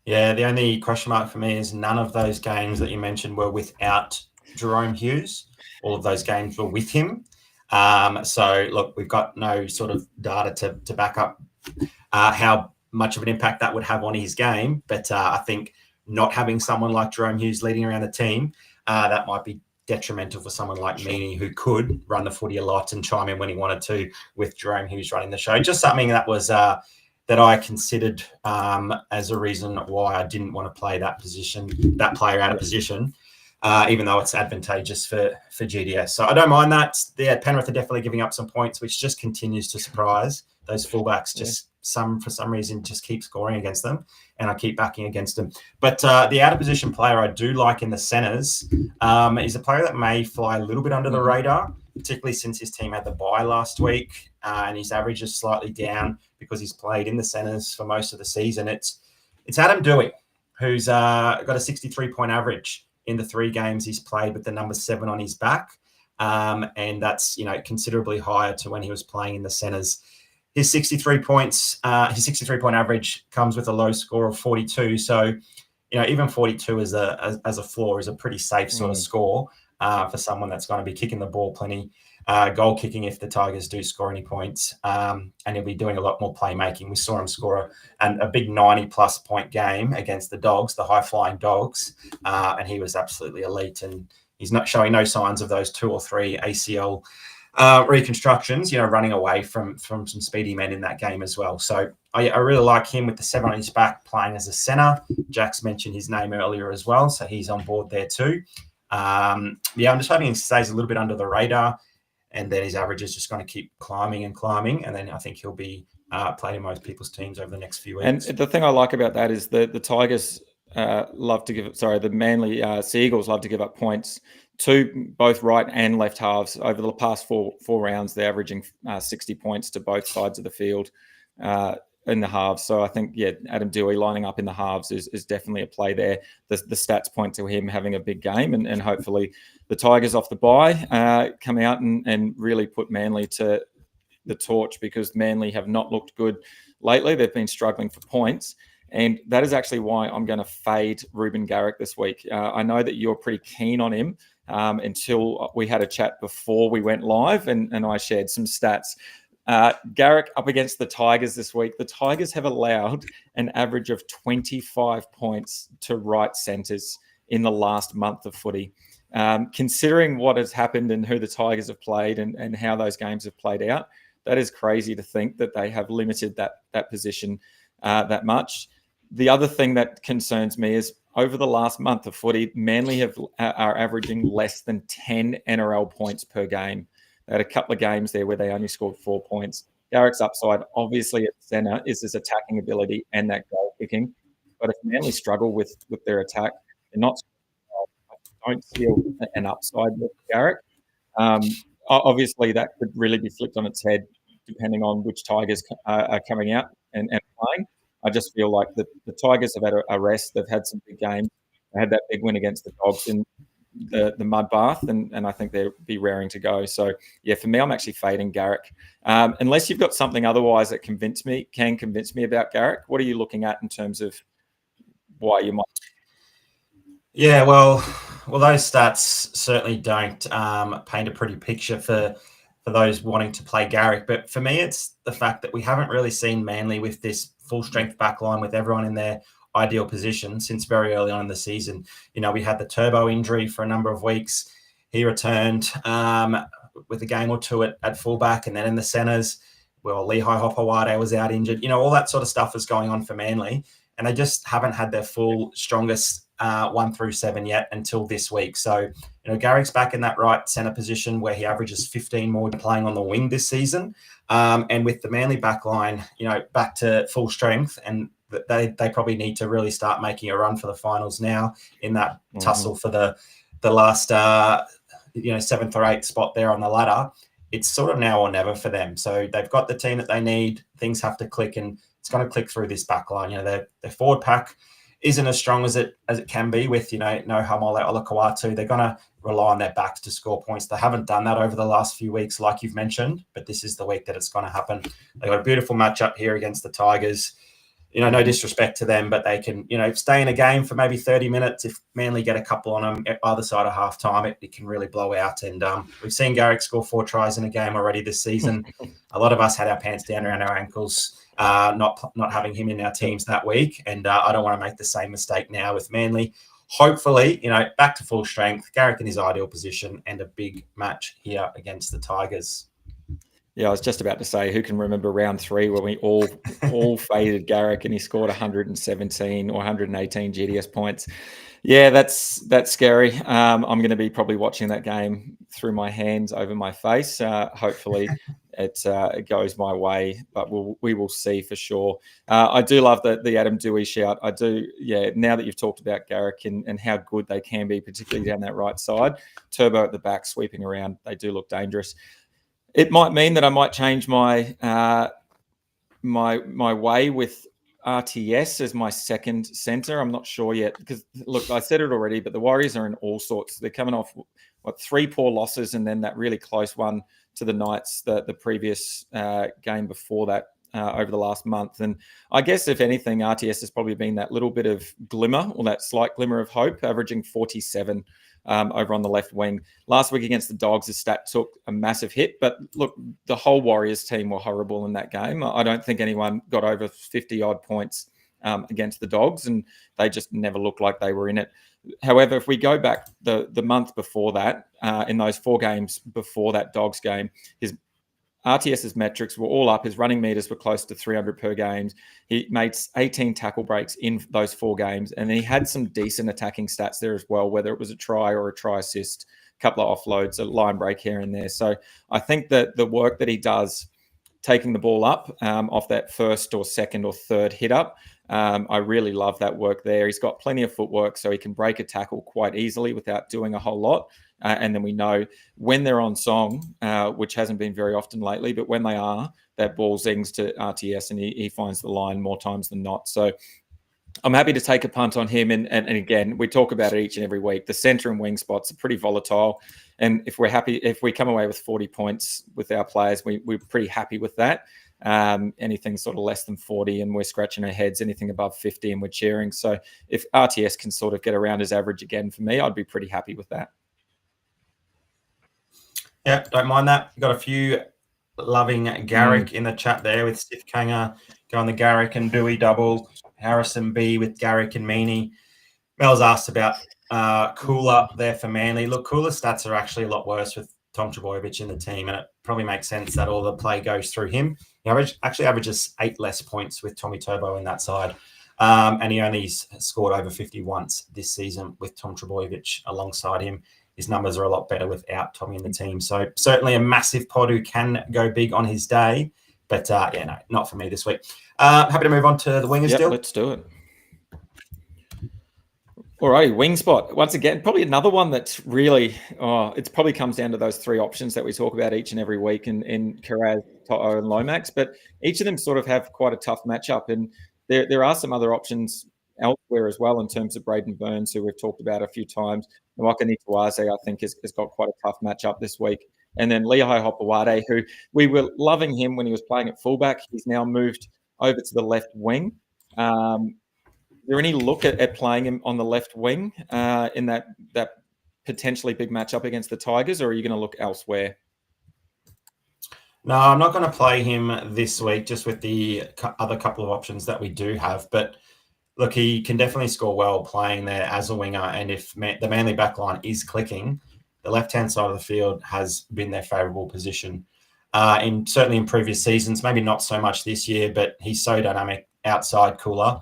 Yeah, the only question mark for me is none of those games that you mentioned were without Jerome Hughes. All of those games were with him. So, look, we've got no sort of data to back up how much of an impact that would have on his game. But I think not having someone like Jerome Hughes leading around the team, that might be detrimental for someone like Meany, who could run the footy a lot and chime in when he wanted to with Jerome Hughes running the show. Just something that was that I considered as a reason why I didn't want to play that player out of position, even though it's advantageous for GDS. So I don't mind that. Yeah, Penrith are definitely giving up some points, which just continues to surprise. Those fullbacks for some reason just keep scoring against them, and I keep backing against them. But the out of position player I do like in the centres is a player that may fly a little bit under the radar, particularly since his team had the bye last week and his average is slightly down because he's played in the centres for most of the season. It's Adam Doueihi, who's got a 63-point average in the 3 games he's played with the number 7 on his back. And that's, considerably higher to when he was playing in the centres. His 63 points, his 63-point average comes with a low score of 42. So, even 42 as a floor is a pretty safe sort of score for someone that's going to be kicking the ball plenty, goal kicking if the Tigers do score any points, and he'll be doing a lot more playmaking. We saw him score a big 90-plus point game against the Dogs, the high-flying Dogs, and he was absolutely elite. And he's not showing no signs of those 2 or 3 ACL reconstructions, running away from some speedy men in that game as well. So I really like him with the 7 on his back playing as a centre. Jack's mentioned his name earlier as well, so he's on board there too. I'm just hoping he stays a little bit under the radar, and then his average is just going to keep climbing, and then I think he'll be playing in most people's teams over the next few weeks. And the thing I like about that is the Tigers the Manly Seagulls love to give up points to both right and left halves. Over the past four rounds, they're averaging 60 points to both sides of the field in the halves. So I think, Adam Doueihi lining up in the halves is definitely a play there. The stats point to him having a big game, and hopefully the Tigers off the bye come out and really put Manly to the torch, because Manly have not looked good lately. They've been struggling for points. And that is actually why I'm going to fade Ruben Garrick this week. I know that you're pretty keen on him until we had a chat before we went live, and I shared some stats. Garrick up against the Tigers this week. The Tigers have allowed an average of 25 points to right centres in the last month of footy. Considering what has happened and who the Tigers have played and how those games have played out, that is crazy to think that they have limited that position that much. The other thing that concerns me is over the last month of footy, Manly are averaging less than 10 NRL points per game. They had a couple of games there where they only scored 4 points. Garrick's upside, obviously at centre, is his attacking ability and that goal kicking. But if Manly struggle with their attack, they're not. I don't see an upside with Garrick. Obviously, that could really be flipped on its head depending on which Tigers are coming out and playing. I just feel like the Tigers have had a rest. They've had some big games. They had that big win against the Dogs in the mud bath, and I think they'll be raring to go. So, for me, I'm actually fading Garrick. Unless you've got something otherwise that can convince me about Garrick. What are you looking at in terms of why you might? Yeah, well, those stats certainly don't paint a pretty picture for those wanting to play Garrick. But for me, it's the fact that we haven't really seen Manly with this full-strength backline with everyone in their ideal position since very early on in the season. We had the Turbo injury for a number of weeks. He returned with a game or two at fullback, and then in the centres, Lehigh Hopewade was out injured. All that sort of stuff is going on for Manly, and they just haven't had their full strongest 1 through 7 yet until this week. So, Garrick's back in that right centre position where he averages 15 more playing on the wing this season. And with the Manly backline, back to full strength, and they probably need to really start making a run for the finals now in that tussle for the last 7th or 8th spot there on the ladder. It's sort of now or never for them. So they've got the team that they need. Things have to click, and it's going to click through this backline. Their forward pack isn't as strong as it can be with, no Hamole Olakawatu. They're going to rely on their backs to score points. They haven't done that over the last few weeks, like you've mentioned, but this is the week that it's going to happen. They got a beautiful matchup here against the Tigers. No disrespect to them, but they can, stay in a game for maybe 30 minutes. If Manly get a couple on them at either side of half time, it can really blow out. And we've seen Garrick score 4 tries in a game already this season. A lot of us had our pants down around our ankles, not having him in our teams that week. And I don't want to make the same mistake now with Manly. Hopefully, back to full strength, Garrick in his ideal position, and a big match here against the Tigers. Yeah, I was just about to say, who can remember round 3 when we all faded Garrick and he scored 117 or 118 GDS points? Yeah, that's scary. I'm going to be probably watching that game through my hands over my face. Hopefully, it goes my way, but we will see for sure. I do love the Adam Dewey shout. I do, yeah. Now that you've talked about Garrick and how good they can be, particularly down that right side, Turbo at the back sweeping around, they do look dangerous. It might mean that I might change my my way with RTS as my second centre. I'm not sure yet because, look, I said it already, but the Warriors are in all sorts. They're coming off, 3 poor losses and then that really close one to the Knights, the previous game before that over the last month. And I guess, if anything, RTS has probably been that little bit of glimmer, or that slight glimmer of hope, averaging 47 over on the left wing. Last week against the Dogs, the stat took a massive hit. But look, the whole Warriors team were horrible in that game. I don't think anyone got over 50-odd points against the Dogs, and they just never looked like they were in it. However, if we go back the month before that, in those 4 games before that Dogs game, his RTS's metrics were all up. His running meters were close to 300 per game. He made 18 tackle breaks in those 4 games. And he had some decent attacking stats there as well, whether it was a try or a try assist, a couple of offloads, a line break here and there. So I think that the work that he does taking the ball up off that first or second or third hit up, I really love that work there. He's got plenty of footwork, so he can break a tackle quite easily without doing a whole lot. And then we know when they're on song, which hasn't been very often lately, but when they are, that ball zings to RTS and he finds the line more times than not. So I'm happy to take a punt on him. And again, we talk about it each and every week. The centre and wing spots are pretty volatile. And if we come away with 40 points with our players, we're pretty happy with that. Anything sort of less than 40 and we're scratching our heads, anything above 50 and we're cheering. So if RTS can sort of get around his average again for me, I'd be pretty happy with that. Yeah, don't mind that. Got a few loving Garrick in the chat there with Steve Kanger going the Garrick and Dewey double. Harrison B with Garrick and Meaney. Mel's asked about Cooler there for Manly. Look, Cooler's stats are actually a lot worse with Tom Trbojevic in the team, and it probably makes sense that all the play goes through him. He actually averages 8 less points with Tommy Turbo in that side. And he only scored over 50 once this season with Tom Trbojevic alongside him. His numbers are a lot better without Tommy in the team. So certainly a massive pod who can go big on his day. But no, not for me this week. Happy to move on to the wingers deal. Let's do it. All right, wing spot. Once again, probably another one that's really, it probably comes down to those 3 options that we talk about each and every week in Kiraz, Toto, and Lomax. But each of them sort of have quite a tough matchup. And there are some other options elsewhere as well in terms of Braden Burns, who we've talked about a few times. Nawaka Nituaze, I think, has got quite a tough matchup this week. And then Lehigh Hopewade, who we were loving him when he was playing at fullback. He's now moved over to the left wing. Is there any look at playing him on the left wing in that potentially big matchup against the Tigers, or are you going to look elsewhere? No, I'm not going to play him this week, just with the other couple of options that we do have. But look, he can definitely score well playing there as a winger. And if the Manly backline is clicking, the left-hand side of the field has been their favourable position. Certainly in previous seasons, maybe not so much this year, but he's so dynamic outside Cooler.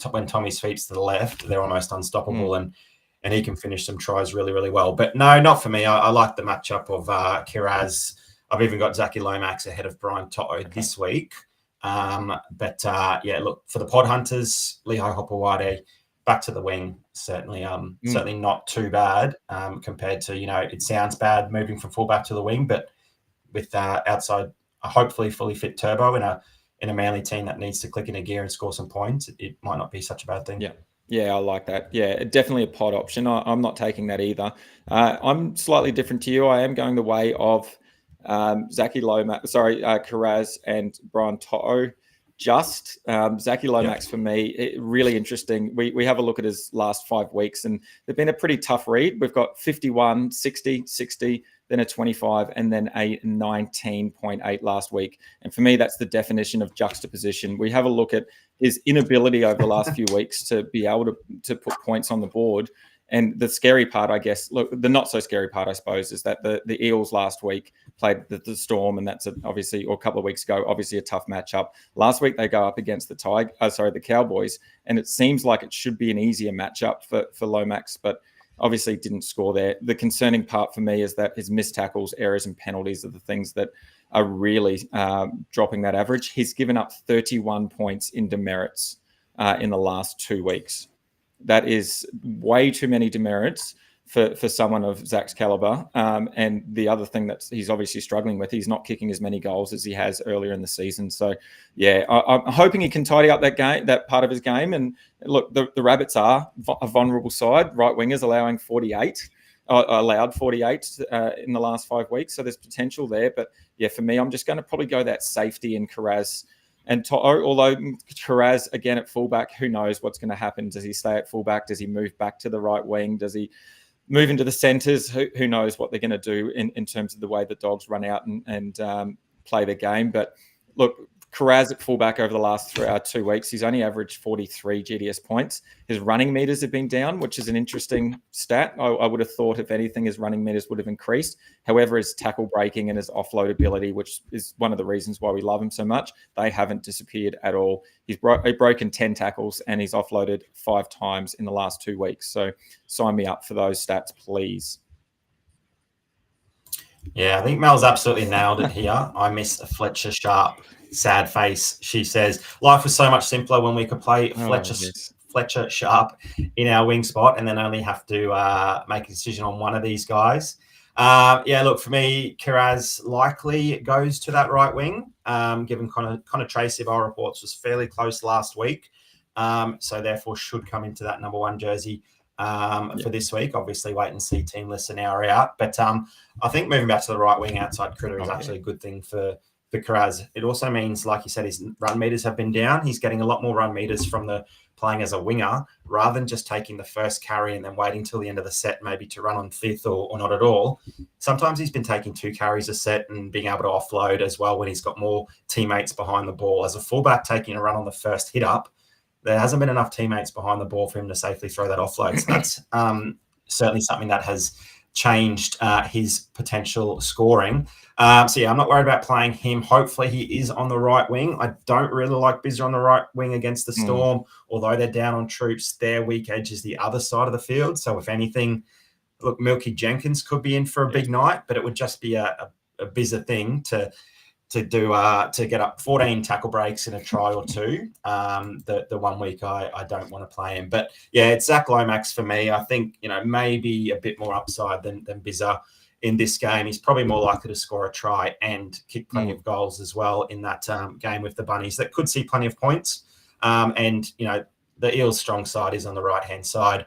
When Tommy sweeps to the left, they're almost unstoppable, and he can finish some tries really, really well. But no, not for me. I like the matchup of Kiraz. I've even got Zachy Lomax ahead of Brian Toto this week. Yeah, look, for the pod hunters, Lehigh Hopewade back to the wing, certainly not too bad compared to, it sounds bad moving from fullback to the wing, but with outside a hopefully fully fit Turbo in a Manly team that needs to click in a gear and score some points, it might not be such a bad thing. Yeah. Yeah, I like that. Yeah, definitely a pod option. I'm not taking that either. I'm slightly different to you. I am going the way of Karaz and Brian To'o. Zaki Lomax for me, really interesting. We have a look at his last 5 weeks, and they've been a pretty tough read. We've got 51, 60, 60, then a 25, and then a 19.8 last week. And for me, that's the definition of juxtaposition. We have a look at his inability over the last few weeks to be able to put points on the board. And the scary part, I guess, look, the not so scary part, I suppose, is that the Eels last week played the Storm, and that's obviously, or a couple of weeks ago, obviously a tough matchup. Last week they go up against the Cowboys, and it seems like it should be an easier matchup for Lomax, but obviously didn't score there. The concerning part for me is that his missed tackles, errors, and penalties are the things that are really dropping that average. He's given up 31 points in demerits in the last 2 weeks. That is way too many demerits for someone of Zach's caliber. And the other thing that he's obviously struggling with, he's not kicking as many goals as he has earlier in the season. So, yeah, I'm hoping he can tidy up that part of his game. And look, the Rabbits are a vulnerable side. Right wingers allowed 48 in the last 5 weeks. So there's potential there. But yeah, for me, I'm just going to probably go that safety in Karaz and To'o, although Karaz, again, at fullback, who knows what's going to happen? Does he stay at fullback? Does he move back to the right wing? Does he move into the centres? Who knows what they're going to do in terms of the way the Dogs run out and play the game. But look, Karaz at fullback over the last 2 weeks, he's only averaged 43 GDS points. His running meters have been down, which is an interesting stat. I would have thought, if anything, his running meters would have increased. However, his tackle breaking and his offload ability, which is one of the reasons why we love him so much, they haven't disappeared at all. He's broken 10 tackles and he's offloaded 5 times in the last 2 weeks. So sign me up for those stats, please. Yeah, I think Mel's absolutely nailed it here. I miss a Fletcher Sharp sad face. She says, life was so much simpler when we could play Fletcher Sharp in our wing spot and then only have to make a decision on one of these guys. Yeah, look, for me, Kiraz likely goes to that right wing, given Connor Tracy of our reports was fairly close last week. So therefore should come into that number 1 jersey for this week. Obviously, wait and see team list an hour out. But I think moving back to the right wing outside Critter is actually a good thing for Kiraz. It also means, like you said, his run meters have been down. He's getting a lot more run meters from the playing as a winger rather than just taking the first carry and then waiting till the end of the set maybe to run on fifth or not at all. Sometimes he's been taking 2 carries a set and being able to offload as well when he's got more teammates behind the ball. As a fullback taking a run on the first hit up, there hasn't been enough teammates behind the ball for him to safely throw that offload. So that's certainly something that has changed his potential scoring. So yeah, I'm not worried about playing him. Hopefully he is on the right wing. I don't really like Bizzer on the right wing against the Storm, although they're down on troops. Their weak edge is the other side of the field. So if anything, look, Milky Jenkins could be in for a big night, but it would just be a Bizzer thing to get up 14 tackle breaks in a try or 2. The 1 week I don't want to play him. But yeah, it's Zach Lomax for me. I think, maybe a bit more upside than Bizzer in this game. He's probably more likely to score a try and kick plenty of goals as well in that game with the Bunnies that could see plenty of points. And, the Eels' strong side is on the right-hand side.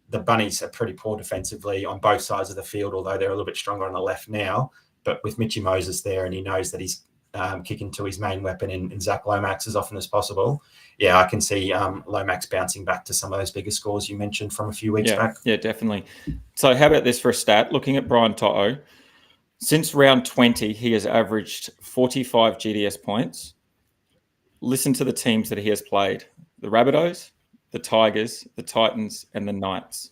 The Bunnies are pretty poor defensively on both sides of the field, although they're a little bit stronger on the left now. But with Mitchy Moses there, and he knows that he's kicking to his main weapon in Zach Lomax as often as possible, yeah, I can see Lomax bouncing back to some of those bigger scores you mentioned from a few weeks back. Yeah, definitely. So how about this for a stat? Looking at Brian To'o, since round 20, he has averaged 45 GDS points. Listen to the teams that he has played: the Rabbitohs, the Tigers, the Titans, and the Knights.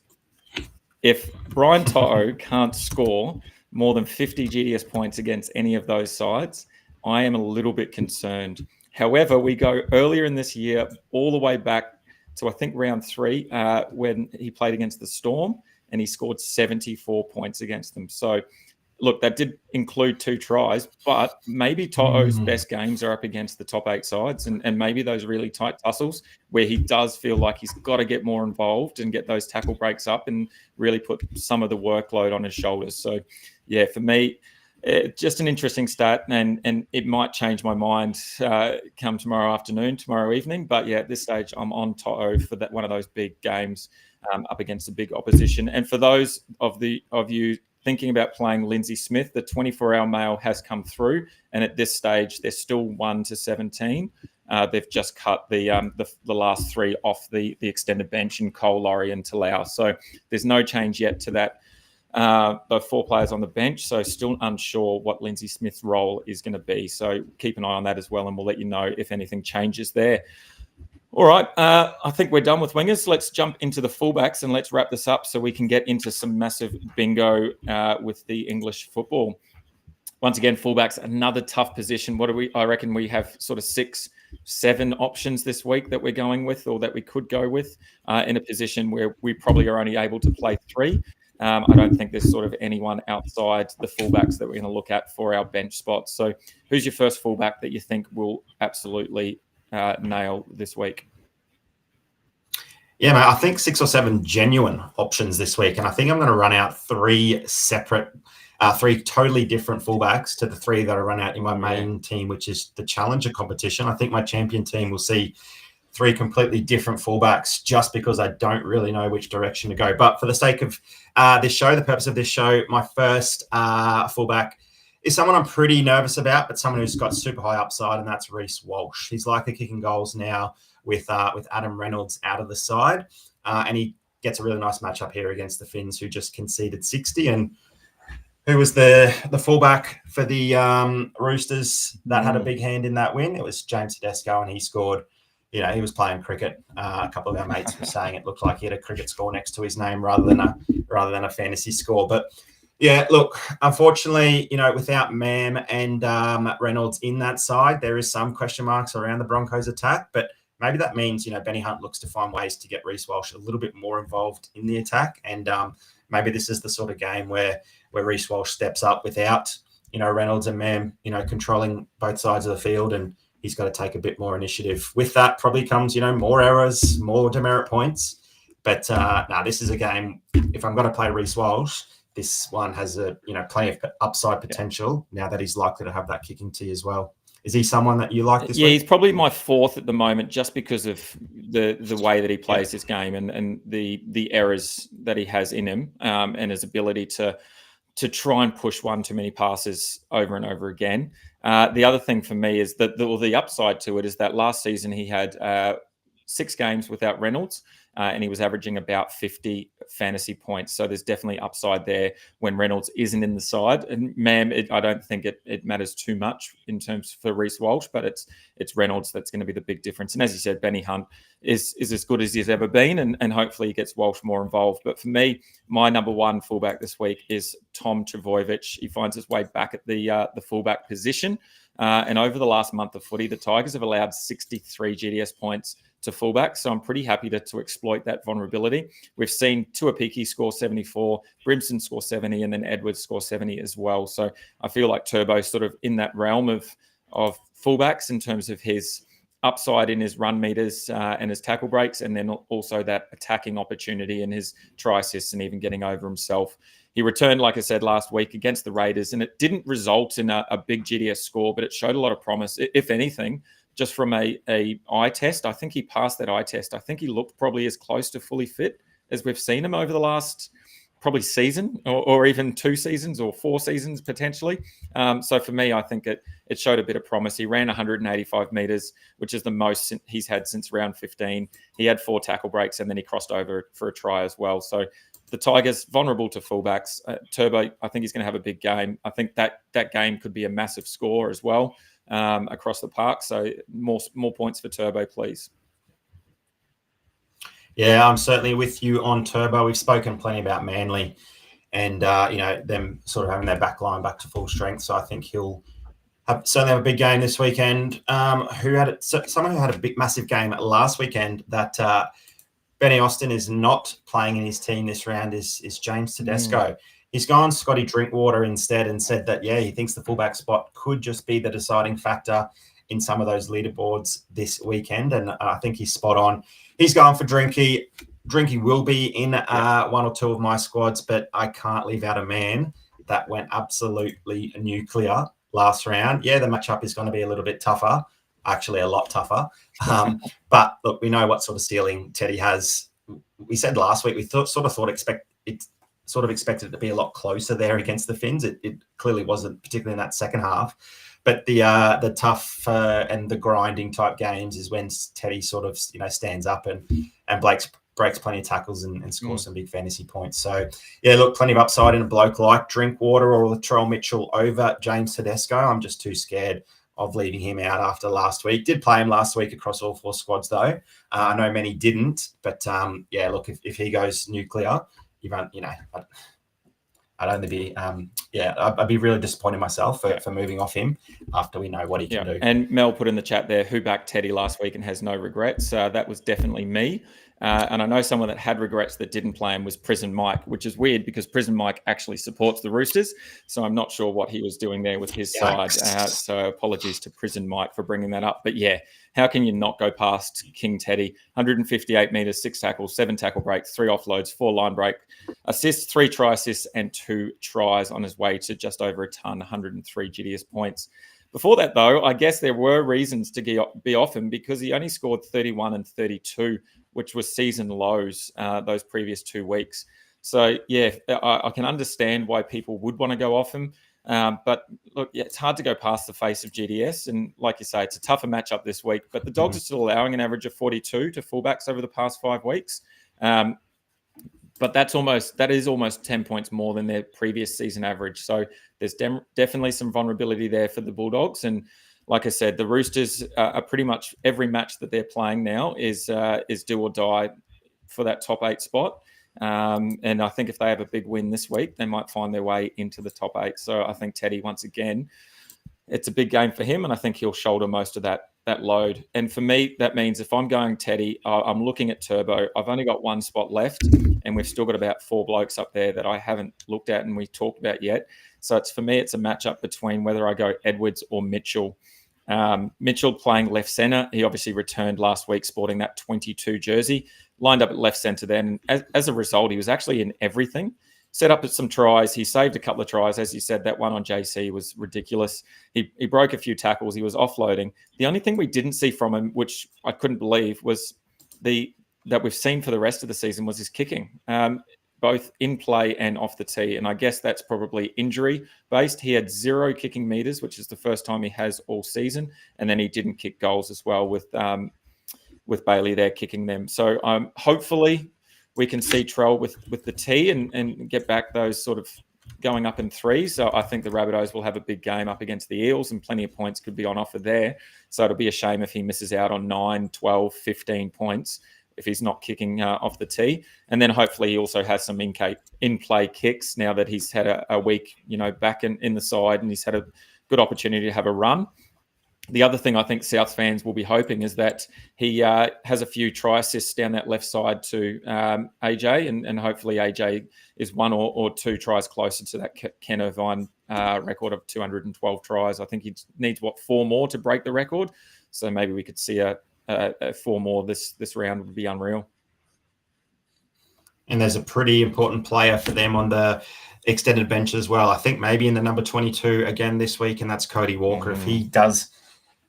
If Brian To'o can't score more than 50 GDS points against any of those sides, I am a little bit concerned. However, we go earlier in this year, all the way back to, I think, round 3, when he played against the Storm, and he scored 74 points against them. So, look, that did include 2 tries, but maybe To'o's best games are up against the top 8 sides, and maybe those really tight tussles where he does feel like he's got to get more involved and get those tackle breaks up and really put some of the workload on his shoulders. So, yeah, for me, just an interesting stat, and it might change my mind come tomorrow evening. But yeah, at this stage, I'm on Toto for that one of those big games up against a big opposition. And for those of you thinking about playing Lindsay Smith, the 24-hour mail has come through, and at this stage, they're still 1-17. They've just cut the last three off the extended bench in Cole, Laurie, and Talau. So there's no change yet to that. The 4 players on the bench, so still unsure what Lindsay Smith's role is going to be. So keep an eye on that as well, and we'll let you know if anything changes there. All right, I think we're done with wingers. Let's jump into the fullbacks and let's wrap this up so we can get into some massive bingo with the English football. Once again, fullbacks, another tough position. I reckon we have sort of 6-7 options this week that we're going with, or that we could go with, in a position where we probably are only able to play 3. I don't think there's sort of anyone outside the fullbacks that we're going to look at for our bench spots. So who's your first fullback that you think will absolutely nail this week? Yeah, mate, I think 6 or 7 genuine options this week. And I think I'm going to run out 3 totally different fullbacks to the 3 that I run out in my main team, which is the Challenger competition. I think my champion team will see 3 completely different fullbacks just because I don't really know which direction to go. But for the sake of this show, the purpose of this show, my first fullback is someone I'm pretty nervous about, but someone who's got super high upside, and that's Reece Walsh. He's likely kicking goals now with Adam Reynolds out of the side, and he gets a really nice matchup here against the Finns, who just conceded 60. And who was the fullback for the Roosters that had a big hand in that win? It was James Tedesco, and he scored. You know, he was playing cricket. A couple of our mates were saying it looked like he had a cricket score next to his name rather than a fantasy score. But yeah, look, unfortunately, you know, without Mam and Reynolds in that side, there is some question marks around the Broncos attack. But maybe that means, you know, Benny Hunt looks to find ways to get Reece Walsh a little bit more involved in the attack. And maybe this is the sort of game where Reece Walsh steps up without, you know, Reynolds and Mam, you know, controlling both sides of the field, and he's got to take a bit more initiative. With that probably comes, you know, more errors, more demerit points. But this is a game, if I'm going to play Reece Walsh, this one has plenty of upside potential now that he's likely to have that kicking tee as well. Is he someone that you like this week? He's probably my 4th at the moment, just because of the way that he plays his game and the errors that he has in him, and his ability to try and push one too many passes over and over again. The other thing for me is that the upside to it is that last season he had 6 games without Reynolds, and he was averaging about 50 fantasy points. So there's definitely upside there when Reynolds isn't in the side. And I don't think it matters too much in terms for Reece Walsh, but it's Reynolds that's going to be the big difference. And as you said, Benny Hunt is as good as he's ever been, and hopefully he gets Walsh more involved. But for me, my number 1 fullback this week is Tom Trbojevic. He finds his way back at the fullback position. And over the last month of footy, the Tigers have allowed 63 GDS points to fullback. So I'm pretty happy to exploit that vulnerability. We've seen Tuapiki score 74, Brimson score 70, and then Edwards score 70 as well. So I feel like Turbo's sort of in that realm of fullbacks in terms of his upside in his run meters and his tackle breaks, and then also that attacking opportunity and his try assists and even getting over himself. He returned, like I said, last week against the Raiders, and it didn't result in a big GDS score, but it showed a lot of promise. If anything, just from a eye test, I think he passed that eye test. I think he looked probably as close to fully fit as we've seen him over the last probably season or even 2 seasons or 4 seasons potentially. So for me, I think it showed a bit of promise. He ran 185 meters, which is the most he's had since round 15. He had 4 tackle breaks, and then he crossed over for a try as well. So the Tigers, vulnerable to fullbacks. Turbo, I think he's going to have a big game. I think that game could be a massive score as well across the park. So more points for Turbo, please. Yeah, I'm certainly with you on Turbo. We've spoken plenty about Manly and, them sort of having their back line back to full strength. So I think he'll certainly have a big game this weekend. Someone who had a big, massive game last weekend that Benny Austin is not playing in his team this round is James Tedesco. He's gone Scotty Drinkwater instead and said that, he thinks the fullback spot could just be the deciding factor in some of those leaderboards this weekend. And I think he's spot on. He's going for Drinky. Drinky will be in 1 or 2 of my squads, but I can't leave out a man that went absolutely nuclear last round. Yeah, the matchup is going to be a little bit tougher, actually a lot tougher. But look, we know what sort of ceiling Teddy has. We said last week we expected it to be a lot closer there against the Finns. It clearly wasn't, particularly in that second half. But the tough and the grinding type games is when Teddy sort of stands up and breaks plenty of tackles and scores some big fantasy points. So yeah, look, plenty of upside in a bloke like Drinkwater or Latrell Mitchell over James Tedesco. I'm just too scared of leaving him out after last week. Did play him last week across all 4 squads though. I know many didn't, but yeah, look, if he goes nuclear, I'd only be, I'd be really disappointed myself for moving off him after we know what he can do. And Mel put in the chat there, who backed Teddy last week and has no regrets. That was definitely me. And I know someone that had regrets that didn't play him was Prison Mike, which is weird because Prison Mike actually supports the Roosters. So I'm not sure what he was doing there with his side. So apologies to Prison Mike for bringing that up. But yeah, how can you not go past King Teddy? 158 metres, 6 tackles, 7 tackle breaks, 3 offloads, 4 line break assists, 3 try assists, and 2 tries on his way to just over a ton, 103 GDS points. Before that, though, I guess there were reasons to be off him because he only scored 31 and 32, which was season lows those previous 2 weeks. So, yeah, I can understand why people would want to go off him. But look, yeah, it's hard to go past the face of GDS. And like you say, it's a tougher matchup this week. But the Dogs are still allowing an average of 42 to fullbacks over the past 5 weeks. But that is almost 10 points more than their previous season average. So there's definitely some vulnerability there for the Bulldogs. And like I said, the Roosters are pretty much every match that they're playing now is do or die for that top 8 spot. And I think if they have a big win this week, they might find their way into the top 8. So I think Teddy, once again, it's a big game for him, and I think he'll shoulder most of that load. And for me, that means if I'm going Teddy, I'm looking at Turbo. I've only got 1 spot left, and we've still got about 4 blokes up there that I haven't looked at and we talked about yet. So for me, it's a matchup between whether I go Edwards or Mitchell. Mitchell playing left centre. He obviously returned last week sporting that 22 jersey, lined up at left centre then. And as a result, he was actually in everything. Set up at some tries. He saved a couple of tries. As you said, that one on JC was ridiculous. He broke a few tackles. He was offloading. The only thing we didn't see from him, which I couldn't believe, was that we've seen for the rest of the season was his kicking, both in play and off the tee. And I guess that's probably injury-based. He had 0 kicking meters, which is the first time he has all season. And then he didn't kick goals as well with Bailey there kicking them. So hopefully we can see Trell with the tee and get back those sort of going up in 3. So I think the Rabbitohs will have a big game up against the Eels and plenty of points could be on offer there. So it'll be a shame if he misses out on 9, 12, 15 points if he's not kicking off the tee. And then hopefully he also has some in-play kicks now that he's had a week, back in the side and he's had a good opportunity to have a run. The other thing I think South fans will be hoping is that he has a few try assists down that left side to AJ, and hopefully AJ is 1 or 2 tries closer to that Ken Irvine record of 212 tries. I think he needs, 4 more to break the record. So maybe we could see a 4 more this round would be unreal. And there's a pretty important player for them on the extended bench as well. I think maybe in the number 22 again this week, and that's Cody Walker. If he does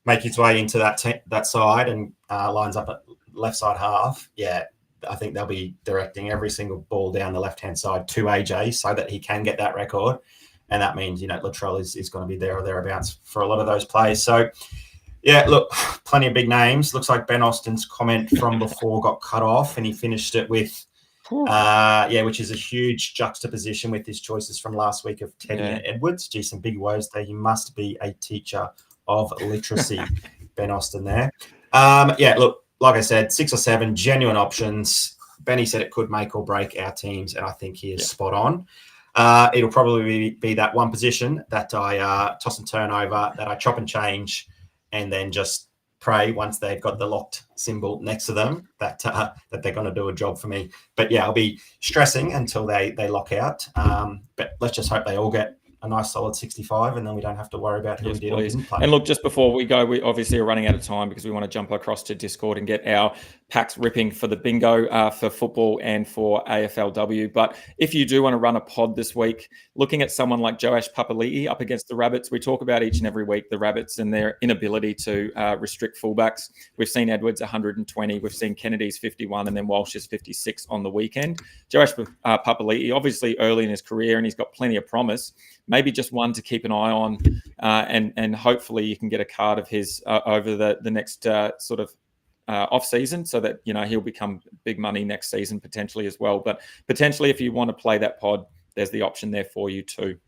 make his way into that side and lines up at left side half, I think they'll be directing every single ball down the left-hand side to AJ so that he can get that record. And that means, Latrell is going to be there or thereabouts for a lot of those plays. So, yeah, look, plenty of big names. Looks like Ben Austin's comment from before got cut off and he finished it with, which is a huge juxtaposition with his choices from last week of Teddy and Edwards. Gee, some big words there. You must be a teacher of literacy, Ben Austin there. Look, like I said, 6 or 7 genuine options. Benny said it could make or break our teams, and I think he is spot on. It'll probably be that one position that I toss and turn over, that I chop and change, and then just pray once they've got the locked symbol next to them that they're going to do a job for me. But, I'll be stressing until they lock out. But let's just hope they all get a nice solid 65, and then we don't have to worry about who we did or didn't play. And look, just before we go, we obviously are running out of time because we want to jump across to Discord and get our packs ripping for the bingo for football and for AFLW. But if you do want to run a pod this week, looking at someone like Joash Papali'i up against the Rabbits, we talk about each and every week the Rabbits and their inability to restrict fullbacks. We've seen Edwards 120, we've seen Kennedy's 51, and then Walsh's 56 on the weekend. Joash Papali'i, obviously early in his career, and he's got plenty of promise. Maybe just one to keep an eye on, and hopefully you can get a card of his over the next sort of off season, so that he'll become big money next season potentially as well. But potentially, if you want to play that pod, there's the option there for you too.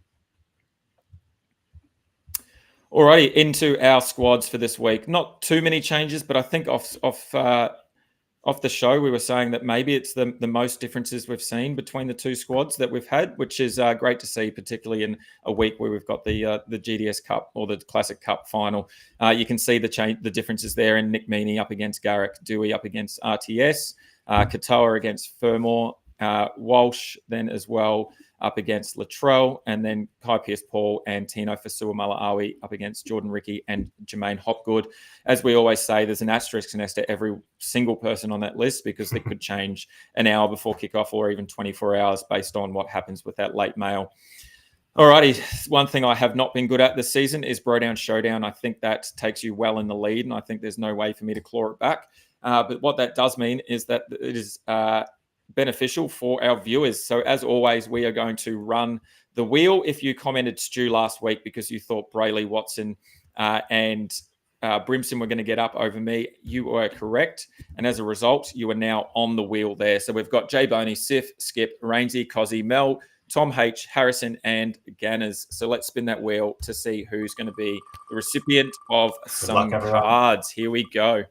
Alrighty, into our squads for this week. Not too many changes, but I think off the show, we were saying that maybe it's the most differences we've seen between the two squads that we've had, which is great to see, particularly in a week where we've got the GDS Cup or the Classic Cup final. You can see the differences there in Nick Meaney up against Garrick, Dewey up against RTS, Katoa against Fermor, Walsh then as well up against Latrell, and then Kai Pearce-Paul and Tino Fasua-Mala'awi up against Jordan Ricky and Jermaine Hopgood. As we always say, there's an asterisk next to every single person on that list because it could change an hour before kickoff or even 24 hours based on what happens with that late mail. Alrighty, one thing I have not been good at this season is Brodown Showdown. I think that takes you well in the lead, and I think there's no way for me to claw it back. But what that does mean is that it is beneficial for our viewers. So as always, we are going to run the wheel. If you commented Stu last week because you thought Brayley, Watson and Brimson were going to get up over me, you were correct. And as a result, you are now on the wheel there. So we've got Jay Boney, Sif, Skip, Rainsy, Cozzy, Mel, Tom H, Harrison, and Ganners. So let's spin that wheel to see who's going to be the recipient of some cards. Here we go.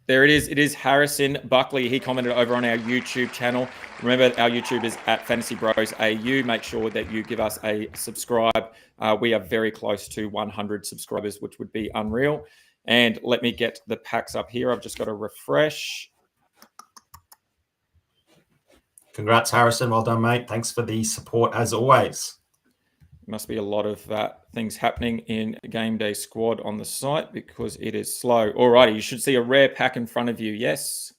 There it is. It is Harrison Buckley. He commented over on our YouTube channel. Remember, our YouTube is at Fantasy Bros AU. Make sure that you give us a subscribe. We are very close to 100 subscribers, which would be unreal. And let me get the packs up here. I've just got to refresh. Congrats, Harrison. Well done, mate. Thanks for the support as always. Must be a lot of things happening in GameDay squad on the site because it is slow. Alrighty, you should see a rare pack in front of you. Yes?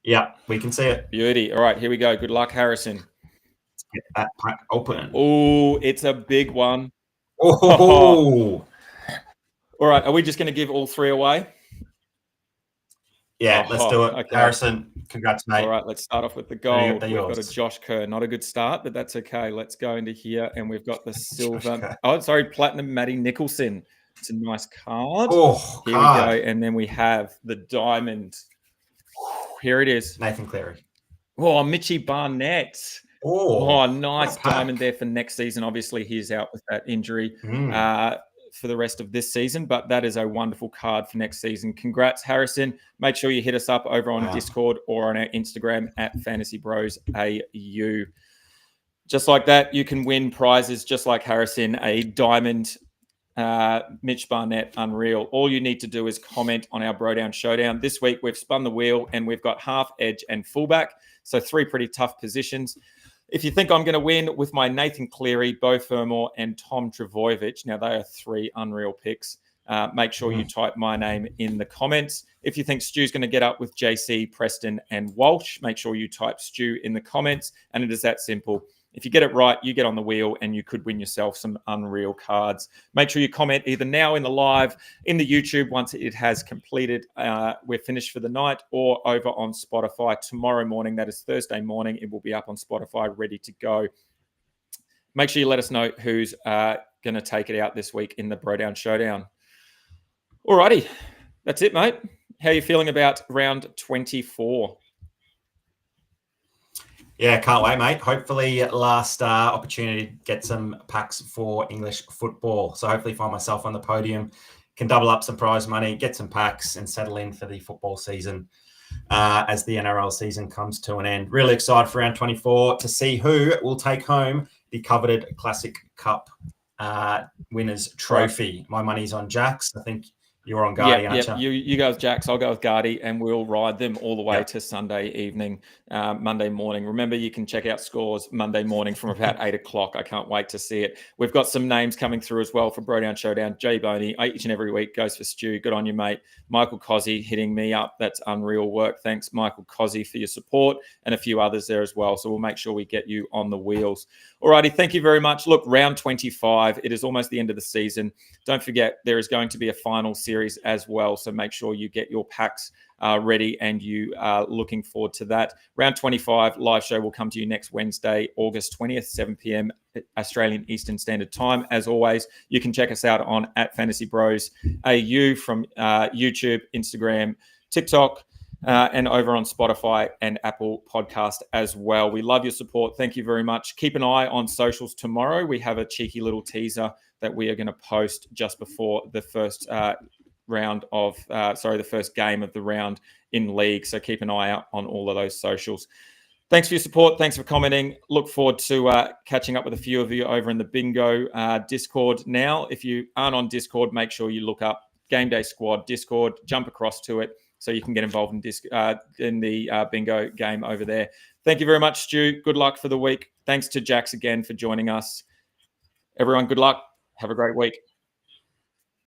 Yeah, we can see it. Beauty. All right, here we go. Good luck, Harrison. Let's get that pack open. Oh, it's a big one. Oh. All right, are we just going to give all three away? Yeah, let's do it. Okay. Harrison, congrats, mate. All right, let's start off with the gold. They're we've yours. got a Josh Kerr. Not a good start, but that's okay. Let's go into here, and we've got the silver. Oh, sorry, platinum Matty Nicholson. It's a nice card. Oh, here we go. And then we have the diamond. Here it is. Nathan Cleary. Oh, Mitchie Barnett. Oh, nice diamond there for next season. Obviously, he's out with that injury for the rest of this season, but that is a wonderful card for next season. Congrats, Harrison. Make sure you hit us up over on Discord or on our Instagram at Fantasy Bros AU. Just like that, you can win prizes just like Harrison, a diamond Mitch Barnett, unreal. All you need to do is comment on our Brodown Showdown. This week, we've spun the wheel and we've got half, edge, and fullback. So 3 pretty tough positions. If you think I'm going to win with my Nathan Cleary, Bo Fermor, and Tom Trbojevic, now they are 3 unreal picks. Make sure you type my name in the comments. If you think Stu's going to get up with JC, Preston, and Walsh, make sure you type Stu in the comments. And it is that simple. If you get it right, you get on the wheel and you could win yourself some unreal cards. Make sure you comment either now in the live, in the YouTube once it has completed, we're finished for the night, or over on Spotify tomorrow morning. That is Thursday morning. It will be up on Spotify ready to go. Make sure you let us know who's going to take it out this week in the Brodown Showdown. Alrighty, that's it, mate. How are you feeling about round 24? Yeah, can't wait, mate. Hopefully last opportunity to get some packs for English football. So hopefully find myself on the podium, can double up some prize money, get some packs and settle in for the football season as the NRL season comes to an end. Really excited for round 24 to see who will take home the coveted Classic Cup winners trophy. My money's on Jacks. I think You're on Guardy, aren't you? You go with Jax, I'll go with Guardy, and we'll ride them all the way to Sunday evening, Monday morning. Remember, you can check out scores Monday morning from about 8 o'clock. I can't wait to see it. We've got some names coming through as well for Brodown Showdown. Jay Boney, each and every week, goes for Stu. Good on you, mate. Michael Cozzy hitting me up. That's unreal work. Thanks, Michael Cozzy, for your support, and a few others there as well. So we'll make sure we get you on the wheels. Alrighty, thank you very much. Look, round 25. It is almost the end of the season. Don't forget, there is going to be a final series as well. So make sure you get your packs ready, and you are looking forward to that. Round 25 live show will come to you next Wednesday, August 20th, 7 p.m. Australian Eastern Standard Time. As always, you can check us out on @FantasyBros AU from YouTube, Instagram, TikTok, and over on Spotify and Apple Podcast as well. We love your support. Thank you very much. Keep an eye on socials tomorrow. We have a cheeky little teaser that we are going to post just before the first the first game of the round in league. So keep an eye out on all of those socials. Thanks for your support. Thanks for commenting. Look forward to catching up with a few of you over in the Bingo Discord. Now, if you aren't on Discord, make sure you look up GameDay Squad Discord, jump across to it so you can get involved in the Bingo game over there. Thank you very much, Stu. Good luck for the week. Thanks to Jax again for joining us. Everyone, good luck. Have a great week.